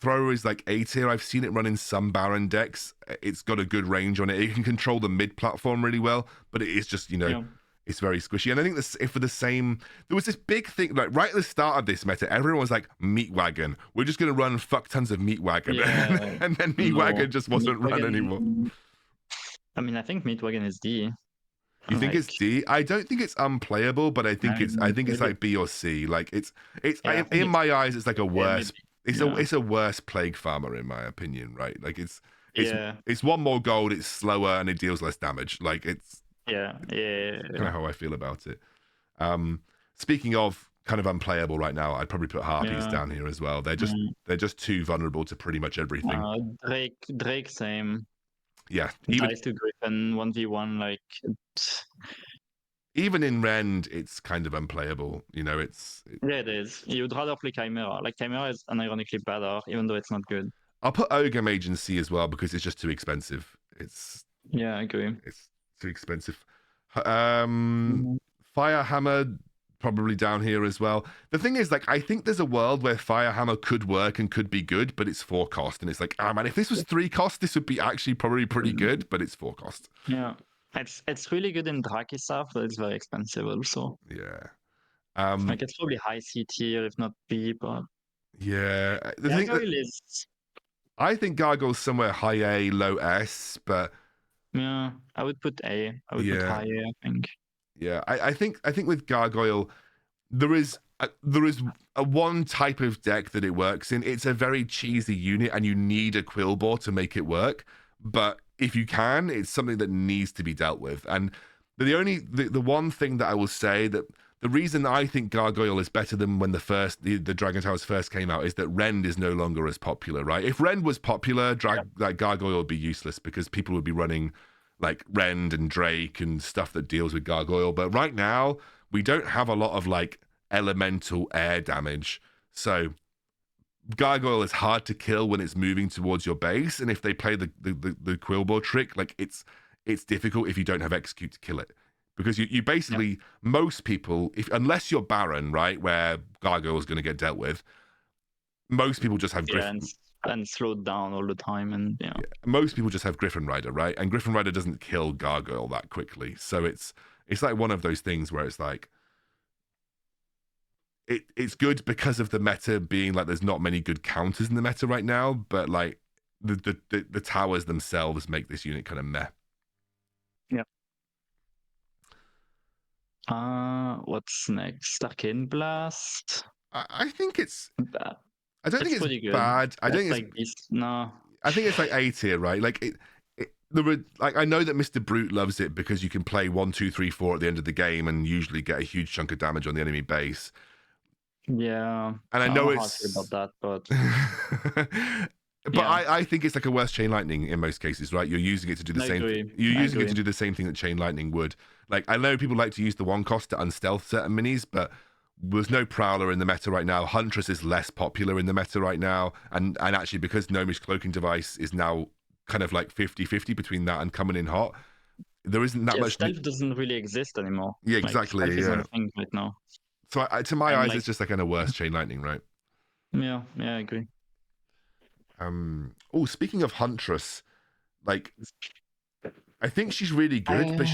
Thrower is like A tier. I've seen it run in some Baron decks. It's got a good range on it. It can control the mid platform really well, but it is just, Yeah. it's very squishy. And I think this, if for the same, there was this big thing, like right at the start of this meta, everyone was like, Meat Wagon. We're just going to run fuck tons of Meat Wagon. Yeah. And then Meat Wagon just wasn't Meat run Wagon- anymore. I mean, I think Meat Wagon is D. You think it's Like, D? I don't think it's unplayable, but I think it's maybe. like B or C. Like it's Yeah, in my eyes, it's like a worse. maybe. It's a worse plague farmer in my opinion, right? Like it's Yeah. one more gold, it's slower, and it deals less damage. Like it's Yeah. kind of how I feel about it. Speaking of kind of unplayable right now, I'd probably put Harpies Yeah. down here as well. They're just too vulnerable to pretty much everything. Drake, same. Yeah, even Dies to Griffin 1v1, like. even in Rend, it's kind of unplayable. Yeah, it is. You'd rather play Chimera. Like Chimera is unironically better, even though it's not good. I'll put Ogre Mage in C as well because it's just too expensive. Yeah, I agree. It's too expensive. Firehammer probably down here as well. The thing is, like, I think there's a world where Firehammer could work and could be good, but it's 4 cost, and it's like, man, if this was 3 cost, this would be actually probably pretty good, but it's 4 cost. Yeah, it's really good in Draki stuff, but it's very expensive also. Yeah. Like it's probably high C tier, if not B, but yeah. The yeah, thing that, is. I think Gargoyle's somewhere high A, low S, but Yeah, I would put A. I would put high A, I think. Yeah, I think with Gargoyle, there is a one type of deck that it works in. It's a very cheesy unit, and you need a Quillbore to make it work. But if you can, it's something that needs to be dealt with. And the one thing that I will say that the reason I think Gargoyle is better than when the Dragon Towers first came out is that Rend is no longer as popular, right? If Rend was popular, like Gargoyle would be useless because people would be running like Rend and Drake and stuff that deals with Gargoyle. But right now, we don't have a lot of like elemental air damage. So Gargoyle is hard to kill when it's moving towards your base. And if they play the Quillbore trick, like it's difficult if you don't have Execute to kill it. Because you basically, most people, unless you're Baron, right, where Gargoyle is going to get dealt with, most people just have Griffin. And slowed down all the time, and most people just have Griffin Rider, right? And Griffin Rider doesn't kill Gargoyle that quickly, so it's like one of those things where it's like it's good because of the meta being like there's not many good counters in the meta right now, but like the towers themselves make this unit kind of meh. Yeah. What's next? Arcane Blast. I think it's. I don't think it's pretty good. bad. I don't think like it's no. I think it's like A tier, right? Like like I know that Mr. Brute loves it because you can play 1, 2, 3, 4 at the end of the game and usually get a huge chunk of damage on the enemy base. Yeah, and I know it's about that, but but I think it's like a worse Chain Lightning in most cases, right? You're using it to do the same. You're using it to do the same thing that Chain Lightning would. Like I know people like to use the 1 cost to unstealth certain minis, but there's no Prowler in the meta right now. Huntress is less popular in the meta right now. And actually, because Gnomish Cloaking Device is now kind of like 50-50 between that and coming in hot, there isn't that much. Stealth doesn't really exist anymore. Yeah, exactly. Stealth is not a thing right now. So to my eyes, it's just like a worse Chain Lightning, right? Yeah, I agree. Speaking of Huntress, like I think she's really good, but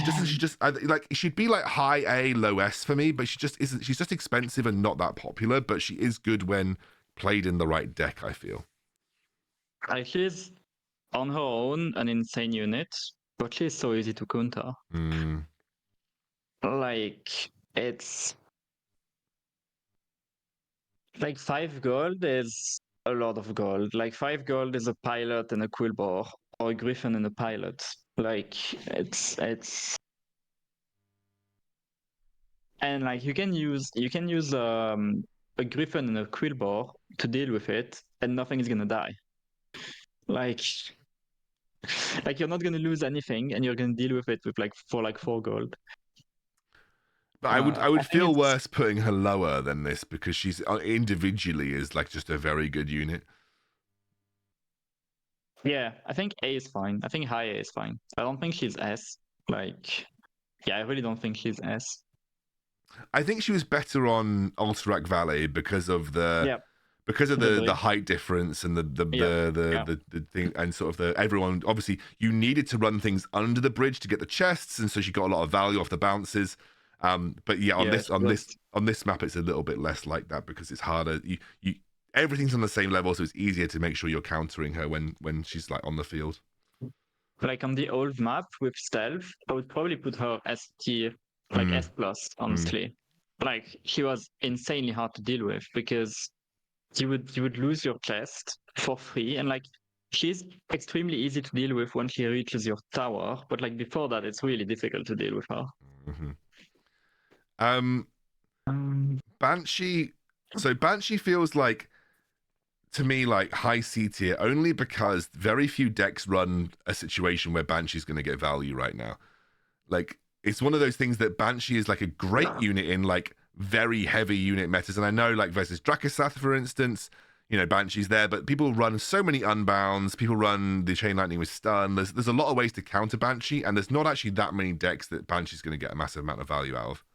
she'd be like high A, low S for me, but she just isn't. She's just expensive and not that popular, but she is good when played in the right deck, I feel. She's on her own an insane unit, but she's so easy to counter. Like it's like 5 gold is a lot of gold. Like 5 gold is a pilot and a Quillbore, or a Griffin and a pilot. Like it's and like you can use a Griffin and a Quillbore to deal with it, and nothing is gonna die. Like you're not gonna lose anything, and you're gonna deal with it with for 4 gold. But I would feel worse putting her lower than this because she's individually is like just a very good unit. Yeah, I think A is fine. I think high A is fine. I don't think she's S. Like, yeah, I really don't think she's S. I think she was better on Alterac Valley because of Yeah, the totally. height difference and Yep. Yeah. the thing, and sort of the everyone, obviously you needed to run things under the bridge to get the chests, and so she got a lot of value off the bounces. But yeah, on Yeah, this she was. map it's a little bit less like that because it's harder. You everything's on the same level, so it's easier to make sure you're countering her when she's like on the field. Like on the old map with stealth, I would probably put her S tier, like Mm, S plus, mm. honestly. Like she was insanely hard to deal with because you would lose your chest for free, and like she's extremely easy to deal with when she reaches your tower, but like before that it's really difficult to deal with her. Mm-hmm. Um, Um, Banshee. So Banshee feels like to me like high C tier only because very few decks run a situation where Banshee's going to get value right now. Like it's one of those things that Banshee is like a great unit in like very heavy unit metas, and I know like versus Dracosath for instance, you know Banshee's there, but people run so many unbounds. People run the Chain Lightning with stun. There's a lot of ways to counter Banshee, and there's not actually that many decks that Banshee's going to get a massive amount of value out of.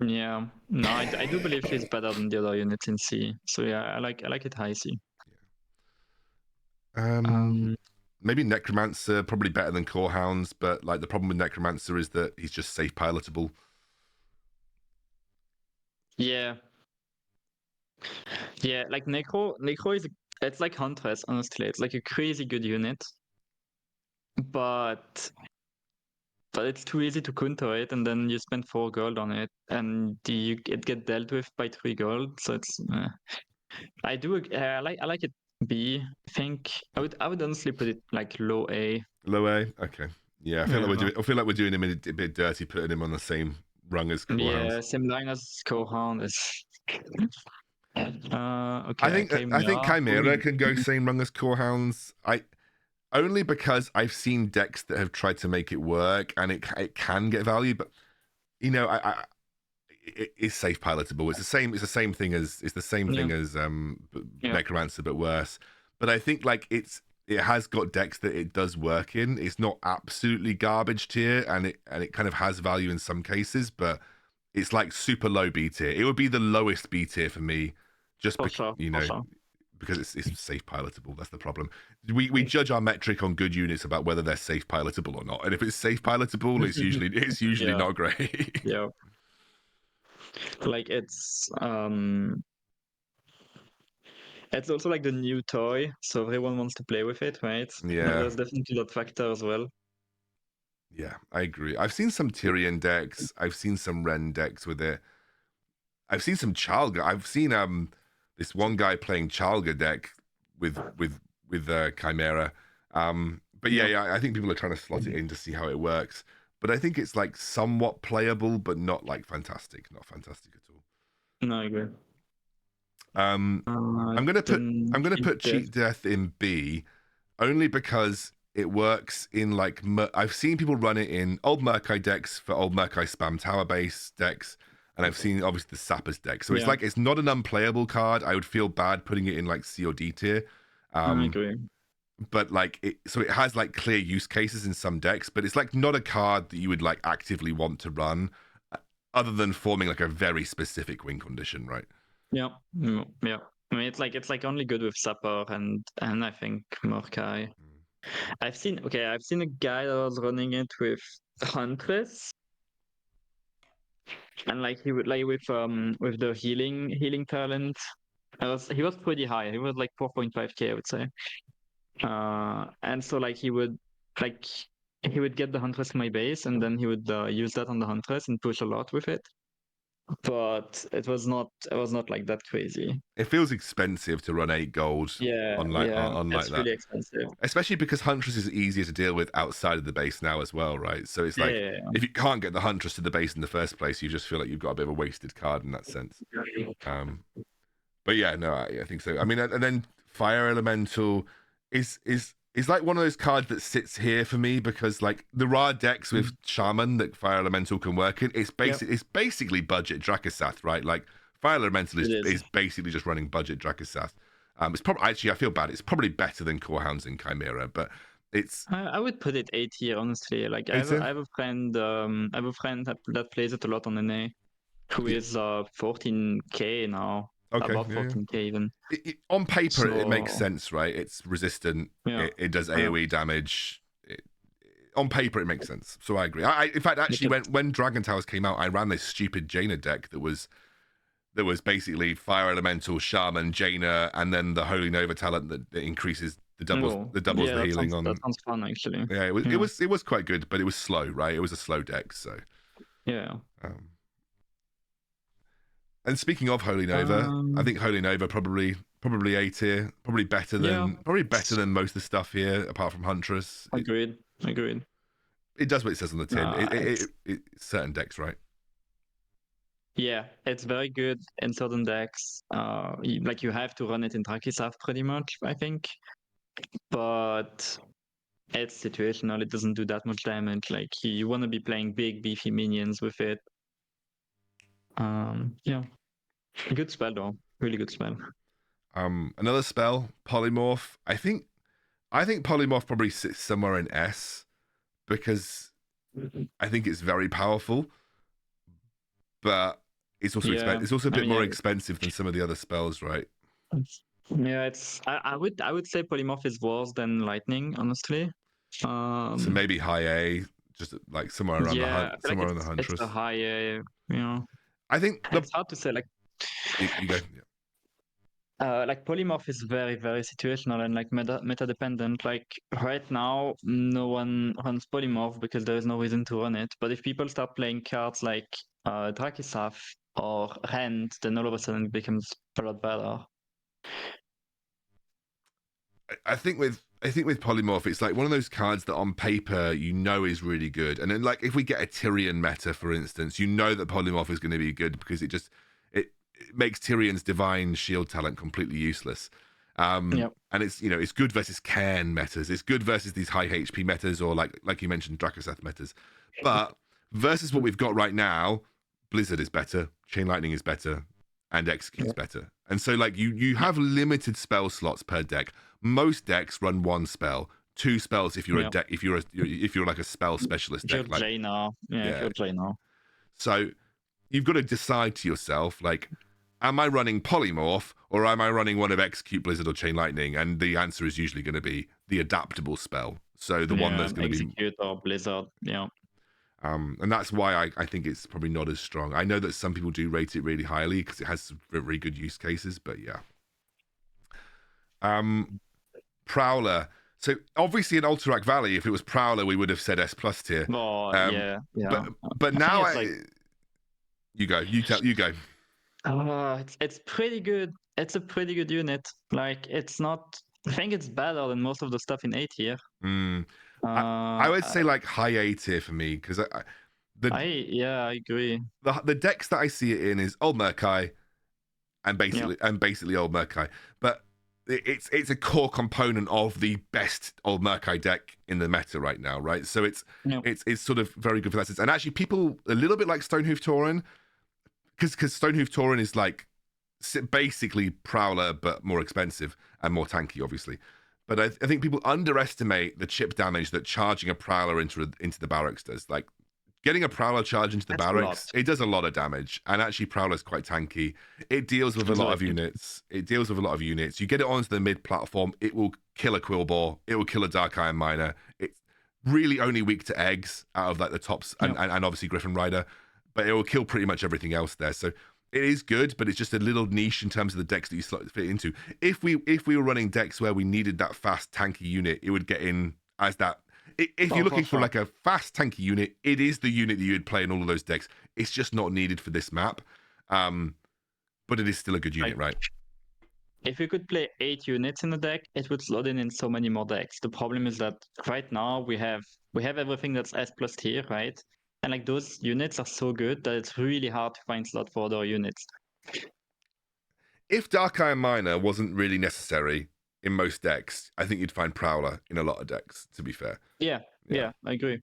yeah, no, I do believe she's better than the other units in C. So yeah, I like it high C. Um, Um, maybe Necromancer probably better than Core Hounds, but like the problem with Necromancer is that he's just safe pilotable. yeah, yeah, like Necro is it's like Huntress, honestly. It's like a crazy good unit, but it's too easy to counter it, and then you spend 4 gold on it, and it get dealt with by 3 gold. So it's I like it B. I think I would honestly put it like low A. Low A, okay. Yeah, Yeah, I feel like we're doing him a bit dirty, putting him on the same rung as Core Hounds. yeah, same line as Kohan is. Okay, I think Chimera. Chimera can go same rung as Core Hounds. I only because I've seen decks that have tried to make it work, and it can get value, but you know it's safe pilotable. It's the same thing as Yeah, yeah, Necromancer, but worse. But I think like it has got decks that it does work in. It's not absolutely garbage tier, and it kind of has value in some cases, but it's like super low B tier. It would be the lowest B tier for me, just for sure, you for know sure. because it's safe pilotable. That's the problem. We judge our metric on good units about whether they're safe pilotable or not, and if it's safe pilotable, it's usually Yeah, not great. yeah. Like it's also like the new toy, so everyone wants to play with it, right? Yeah. There's definitely that factor as well. Yeah, I agree. I've seen some Tyrion decks. I've seen some Ren decks with it. I've seen some Chalga. I've seen this one guy playing Chalga deck with Chimera. But Yeah, yeah, I think people are trying to slot it in to see how it works. But I think it's like somewhat playable, but not like fantastic. Not fantastic at all. no, I agree. Um, Then I'm gonna cheat put death. Cheat Death in B only because it works in like I've seen people run it in old Murkai decks for old Murkai spam tower base decks, and I've seen obviously the Sappers deck. So it's Yeah, like it's not an unplayable card. I would feel bad putting it in like C or D tier. I Um, agree. but like it has like clear use cases in some decks, but it's like not a card that you would like actively want to run, other than forming like a very specific win condition, right? Yeah, yeah. I mean, it's like only good with Sapper and I think Murkai. I've seen a guy that was running it with Huntress, and like he would like with the healing talent. He was pretty high. He was like 4.5k, I would say. And so like like he would get the Huntress to my base, and then he would use that on the Huntress and push a lot with it. But it was not like that crazy. It feels expensive to run 8 gold Yeah, yeah, on like it's that, really expensive. especially because Huntress is easier to deal with outside of the base now as well, right? So it's like Yeah, if you can't get the Huntress to the base in the first place, you just feel like you've got a bit of a wasted card in that sense. But yeah, no, I think so. I mean, and then Fire Elemental is like one of those cards that sits here for me because like there are decks with Shaman that Fire Elemental can work in. yeah, It's basically budget Dracosath, right? Like Fire Elemental it is. is basically just running budget Dracosath. It's probably actually I feel bad. It's probably better than Core Hounds and Chimera, but it's I would put it A tier, honestly. Like I A have a, I tier. have a friend that plays it a lot on NA, who Yeah. is 14k now, Okay. above Yeah. Yeah. 14k even. On paper, it makes So sense, right? It's resistant. yeah, It does yeah. AOE damage. On paper, it makes sense. So I agree. In fact, actually, Like when Dragon Towers came out, I ran this stupid Jaina deck that was basically Fire Elemental, Shaman, Jaina, and then the Holy Nova talent that increases no, the yeah, healing that on. sounds fun actually. Yeah, Yeah, it was quite good, but it was slow, right? It was a slow deck, so. yeah. Um, and speaking of Holy Nova, I Um, think Holy Nova probably A tier, probably yeah, better than most of the stuff here, apart from Huntress. agreed, agreed. It does what it says on the tin. It's Certain decks, right? yeah, it's very good in certain decks. Like you have to run it in Drakisaf pretty much, I think. But it's situational. It doesn't do that much damage. Like you want to be playing big beefy minions with it. Yeah, good spell though. Really good spell. Another spell, Polymorph. I think Polymorph probably sits somewhere in S because I think it's very powerful, but it's also Yeah, It's also a I bit mean, more expensive than some of the other spells, right? yeah. It's I would say polymorph is worse than lightning, honestly. So Um, maybe high A, just like somewhere around yeah, I feel like somewhere on the it's a Huntress. high, I think it's hard to say. you go. Yeah. Like polymorph is very situational and like meta dependent. Like right now, no one runs polymorph because there is no reason to run it. But if people start playing cards like Drakisaf or Rend, then all of a sudden it becomes a lot better. I think with Polymorph, it's like one of those cards that on paper you know is really good, and then like if we get a Tyrion meta, for instance, you know that Polymorph is going to be good because it makes Tyrion's divine shield talent completely useless. Yep. And it's it's good versus Cairn metas. It's good versus these high HP metas or like you mentioned Drakoseth metas. But versus what we've got right now, Blizzard is better, Chain Lightning is better, and Execute's Yep. better. And so like you have limited spell slots per deck. Most decks run one spell, two spells if you're a Yep. deck if you're like a spell specialist If you're deck like Jaina, if yeah. you're Jaina. So you've got to decide to yourself like am I running Polymorph or am I running one of Execute, Blizzard, or Chain Lightning? And the answer is usually going to be the adaptable spell. So the one Yeah, that's going to be Execute or Blizzard. Yeah. and that's why I think it's probably not as strong. I know that some people do rate it really highly because it has some very good use cases, but yeah. Prowler. So obviously in Alterac Valley, if it was Prowler, we would have said S plus tier. Oh, yeah. But I think now it's like you go. You go. it's pretty good. It's a pretty good unit. Like it's not. I think it's better than most of the stuff in A tier. Mm. I Uh, would say like high A tier for me because I agree. the decks that I see it in is Old Murkai and Yeah, basically Old Murkai, but it's a core component of the best Old Murkai deck in the meta right now, right? So yeah, it's sort of very good for that sense. And actually, people a little bit like Stonehoof Tauren because Stonehoof Tauren is like basically Prowler but more expensive and more tanky, obviously. But I think people underestimate the chip damage that charging a Prowler into the barracks does. Like getting a Prowler charge into the that's a lot. barracks, it does a lot of damage. And actually, Prowler's quite tanky. It deals with a It's lot very of good. units. You get it onto the mid platform, it will kill a Quillbore. It will kill a Dark Iron Miner. It's really only weak to eggs out of like the tops Yeah. and obviously Griffin Rider. But it will kill pretty much everything else there. So it is good, but it's just a little niche in terms of the decks that you slot fit into. If we were running decks where we needed that fast tanky unit, it would get in as that. If you're looking for like a fast tanky unit, it is the unit that you would play in all of those decks. It's just not needed for this map, but it is still a good unit, right? If you could play 8 units in a deck, it would slot in so many more decks. The problem is that right now we have everything that's S plus tier, right? And like those units are so good that it's really hard to find slot for other units. If Dark Iron Miner wasn't really necessary in most decks, I think you'd find Prowler in a lot of decks. To be fair, Yeah, I agree.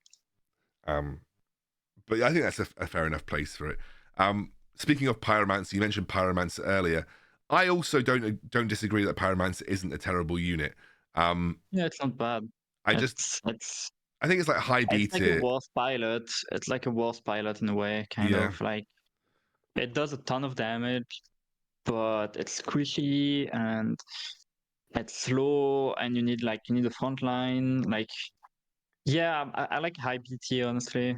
But I think that's a fair enough place for it. Speaking of Pyromancer, you mentioned Pyromancer earlier. I also don't disagree that Pyromancer isn't a terrible unit. Yeah, it's not bad. I just It's I think it's like high B it's like a tier. worse pilot. It's like a worse pilot in a way, kind Yeah. of like it does a ton of damage, but it's squishy and it's slow, and you need a front line. Like, yeah, I like high BT honestly.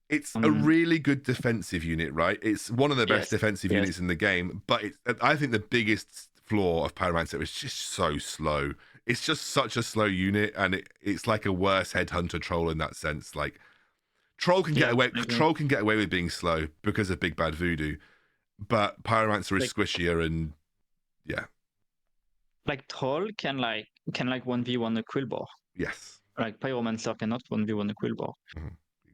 It's a really good defensive unit, right? It's one of the best Yes, defensive yes, units in the game, but I think the biggest flaw of Pyromancer is just so slow. It's just such a slow unit, and it's like a worse headhunter troll in that sense. Like troll can get yeah. away, I agree. troll can get away with being slow because of Big Bad Voodoo, but Pyromancer is Like squishier, and yeah, troll can 1v1 a Quillbore. yes, Like Pyromancer cannot 1v1 a Quillbore.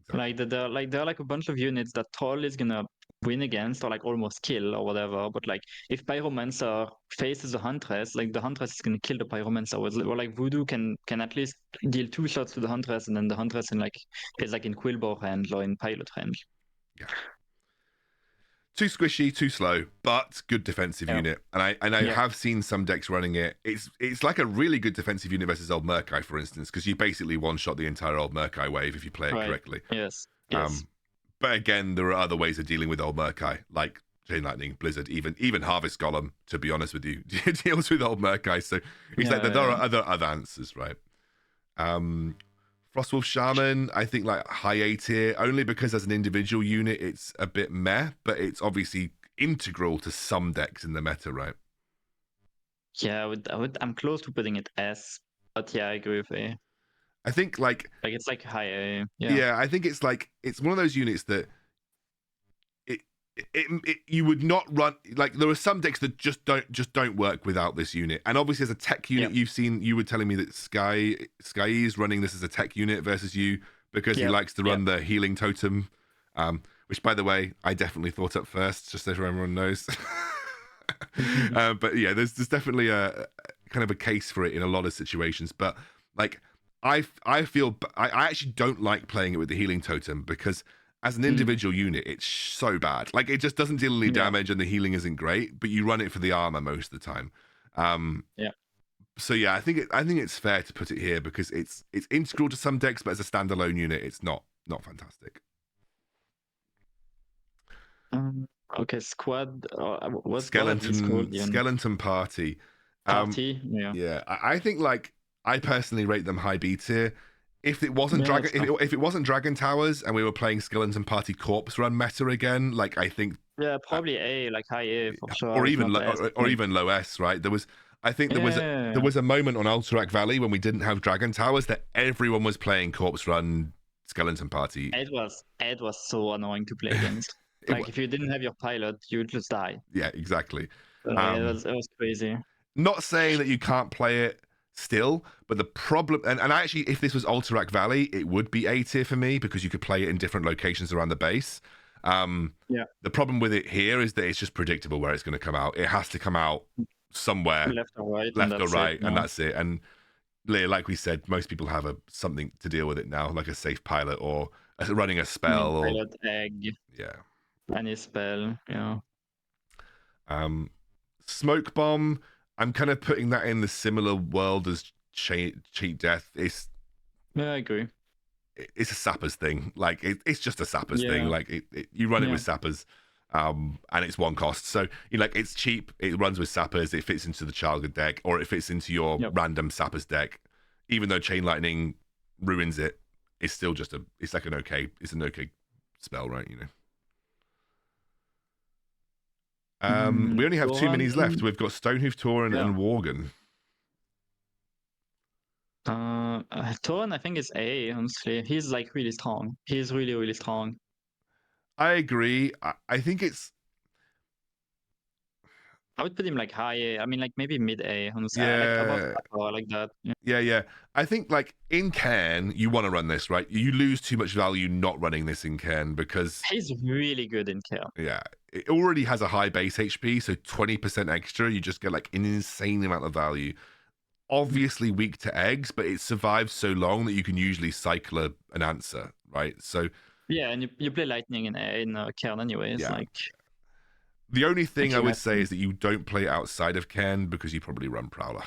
exactly, There are like a bunch of units that Troll is gonna win against or like almost kill or whatever. But like if Pyromancer faces a Huntress, like the Huntress is gonna kill the Pyromancer. Or like Voodoo can at least deal 2 shots to the Huntress, and then the Huntress is like in Quillbore range or in Pilot range. yeah. Too squishy, too slow, but good defensive Yeah. unit. And I Yeah. have seen some decks running it. It's like a really good defensive unit versus Old Murkai, for instance, because you basically one shot the entire Old Murkai wave if you play it Right. correctly. Yes. Yes. But again, there are other ways of dealing with Old Murkai, like Chain Lightning, Blizzard, even Harvest Golem. To be honest with you, deals with Old Murkai. So it's like there are other answers, right? Frostwolf Shaman, I think like high A tier, only because as an individual unit, it's a bit meh, but it's obviously integral to some decks in the meta, right? Yeah, I'm close to putting it S, but yeah, I agree with A. I think like it's like high A. Yeah, I think it's one of those units that you would not run. Like there are some decks that just don't work without this unit. And obviously as a tech unit, you were telling me that Sky is running this as a tech unit versus you because he likes to run the healing totem, which by the way I definitely thought up first, just so everyone knows. But yeah, there's definitely a kind of a case for it in a lot of situations. But like I actually don't like playing it with the healing totem because as an individual unit, it's so bad. Like it just doesn't deal any damage, and the healing isn't great. But you run it for the armor most of the time. So yeah, I think it's fair to put it here because it's integral to some decks, but as a standalone unit, it's not fantastic. Okay, squad. What's Skeleton Party. Party. Yeah. I think like I personally rate them high B tier. If it wasn't if it wasn't Dragon Towers and we were playing Skeleton Party Corpse Run meta again, like I think probably A, like high A for sure, or even low S, right? There was a moment on Alterac Valley when we didn't have Dragon Towers that everyone was playing Corpse Run Skeleton Party. It was so annoying to play against. Like if you didn't have your pilot, you would just die. Yeah, exactly. It was crazy. Not saying that you can't play it still, but the problem, and actually if this was Alterac Valley, it would be A tier for me because you could play it in different locations around the base. The problem with it here is that it's just predictable where it's going to come out. It has to come out somewhere left or right, and that's it. And like we said, most people have something to deal with it now, like a safe pilot or running a spell or pilot egg. Any spell. Smoke Bomb, I'm kind of putting that in the similar world as Cheat Death. I agree. It's a sappers thing. Like it's just a sappers thing. Like you run it with sappers, and it's one cost. So it's cheap. It runs with sappers. It fits into the Childhood deck, or it fits into your random sappers deck. Even though Chain Lightning ruins it, it's still just it's an okay spell, right? We only have 2 minis left. We've got Stonehoof Tauren and Worgen. Tauren, I think, is A, honestly. He's like really strong. He's really, really strong. I agree. I think I would put him like high A. I mean, like maybe mid A, honestly. I like that. Yeah. I think like in Cairn, you want to run this, right? You lose too much value not running this in Cairn because he's really good in Cairn. Yeah. It already has a high base HP, so 20% extra, you just get like an insane amount of value. Obviously weak to eggs, but it survives so long that you can usually cycle an answer, right? So yeah, and you play lightning in Cairn anyways. The only thing I you would have say to- is that you don't play outside of Cairn because you probably run Prowler.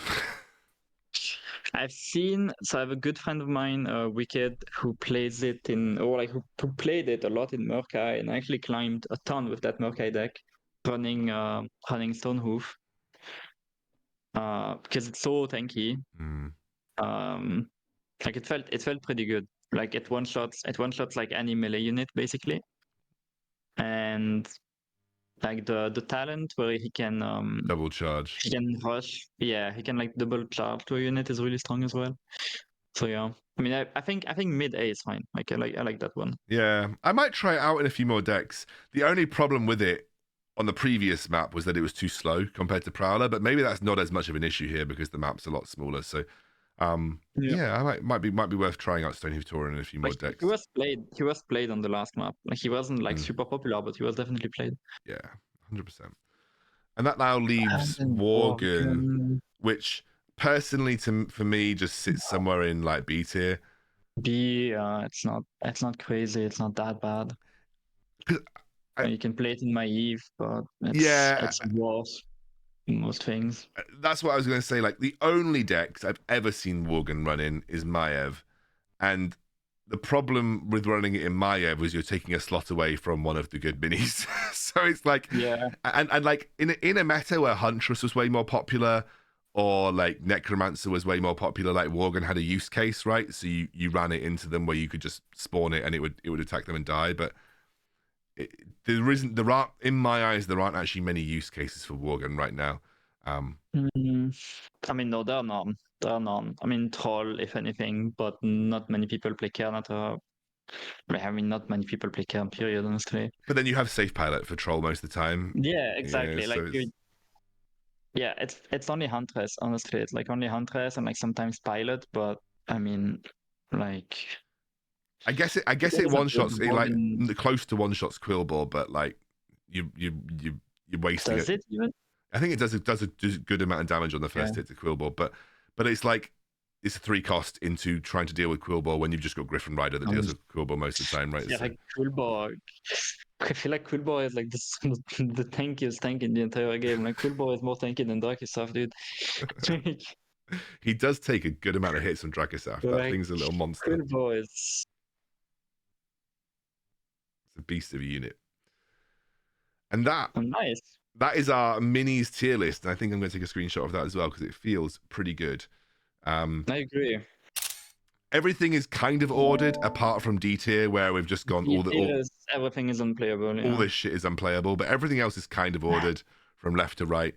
I've seen, so I have a good friend of mine, Wicked, who plays it in, or like who played it a lot in Murkai and actually climbed a ton with that Murkai deck, running Stonehoof, because it's so tanky. Mm. Um, like it felt pretty good. Like it one shots like any melee unit basically, and like the talent where Double charge. he can rush, yeah, he can like double charge to a unit is really strong as well. So yeah, I mean, I think mid A is fine. Like I like that one. Yeah, I might try it out in a few more decks. The only problem with it on the previous map was that it was too slow compared to Prowler, but maybe that's not as much of an issue here because the map's a lot smaller. So, Yeah. yeah, I might be worth trying out Stonehoof Tauren in a few more But decks. he was played on the last map. Like he wasn't like Mm, super popular, but he was definitely played. yeah, 100%. And that now And leaves then Worgen, Morgan which personally for me just sits somewhere in like B tier. B, it's not crazy. It's not that bad. 'Cause You can play it in Naive, but yeah, it's worse in most things. that's what I was going to say. Like the only decks I've ever seen Worgen run in is Maiev, and the problem with running it in Maiev was you're taking a slot away from one of the good minis. So it's like, Yeah. and like in a meta where Huntress was way more popular, or like Necromancer was way more popular, like Worgen had a use case, right? So you ran it into them where you could just spawn it and it would attack them and die. But there aren't, in my eyes, there aren't actually many use cases for Worgen right now. I mean, no, there are none. There are none. I mean, Troll, if anything, but not many people play Cairn at a. I mean, not many people play Cairn, period, honestly. But then you have Safe Pilot for Troll most of the time. Yeah, Yeah, exactly. so Like yeah, it's only Huntress, honestly. It's like only Huntress and like sometimes Pilot, but I mean, like I guess that it is a one good shots it like Morgan. close to one shots Quillball, but like you're wasting Does it. it even? I think it does a good amount of damage on the Yeah. first hit to Quillball, but it's like it's a 3 cost into trying to deal with Quillball when you've just got Griffin Rider that deals with Quillball most of the time, right? Yeah, So, like Coolball. I feel like Coolball is like this, the tankiest tank in the entire game. Like Coolball is more tanky than Darkest, dude. he does take a good amount of hits on Dragisaf. That Like thing's a little monster. Coolball is It's a beast of a unit. And that nice. is our minis tier list. And I think I'm going to take a screenshot of that as well because it feels pretty good. I agree. Everything is kind of ordered apart from D tier where we've just gone Everything is unplayable. all Yeah. this shit is unplayable, but everything else is kind of ordered from left to right.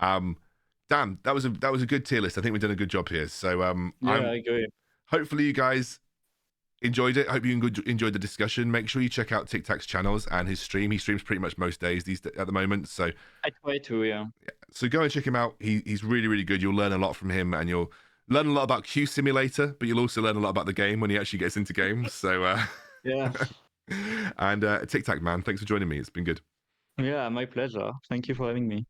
Dan, that was a good tier list. I think we've done a good job here. So I agree. hopefully you guys enjoyed it. Hope you enjoyed the discussion. Make sure you check out Tic Tac's channels and his stream. He streams pretty much most days at the moment. So I try to, yeah. so go and check him out. He's really, really good. You'll learn a lot from him, and you'll learn a lot about Q Simulator, but you'll also learn a lot about the game when he actually gets into games. So Yeah. and Tic Tac, man, thanks for joining me. It's been good. Yeah, my pleasure. Thank you for having me.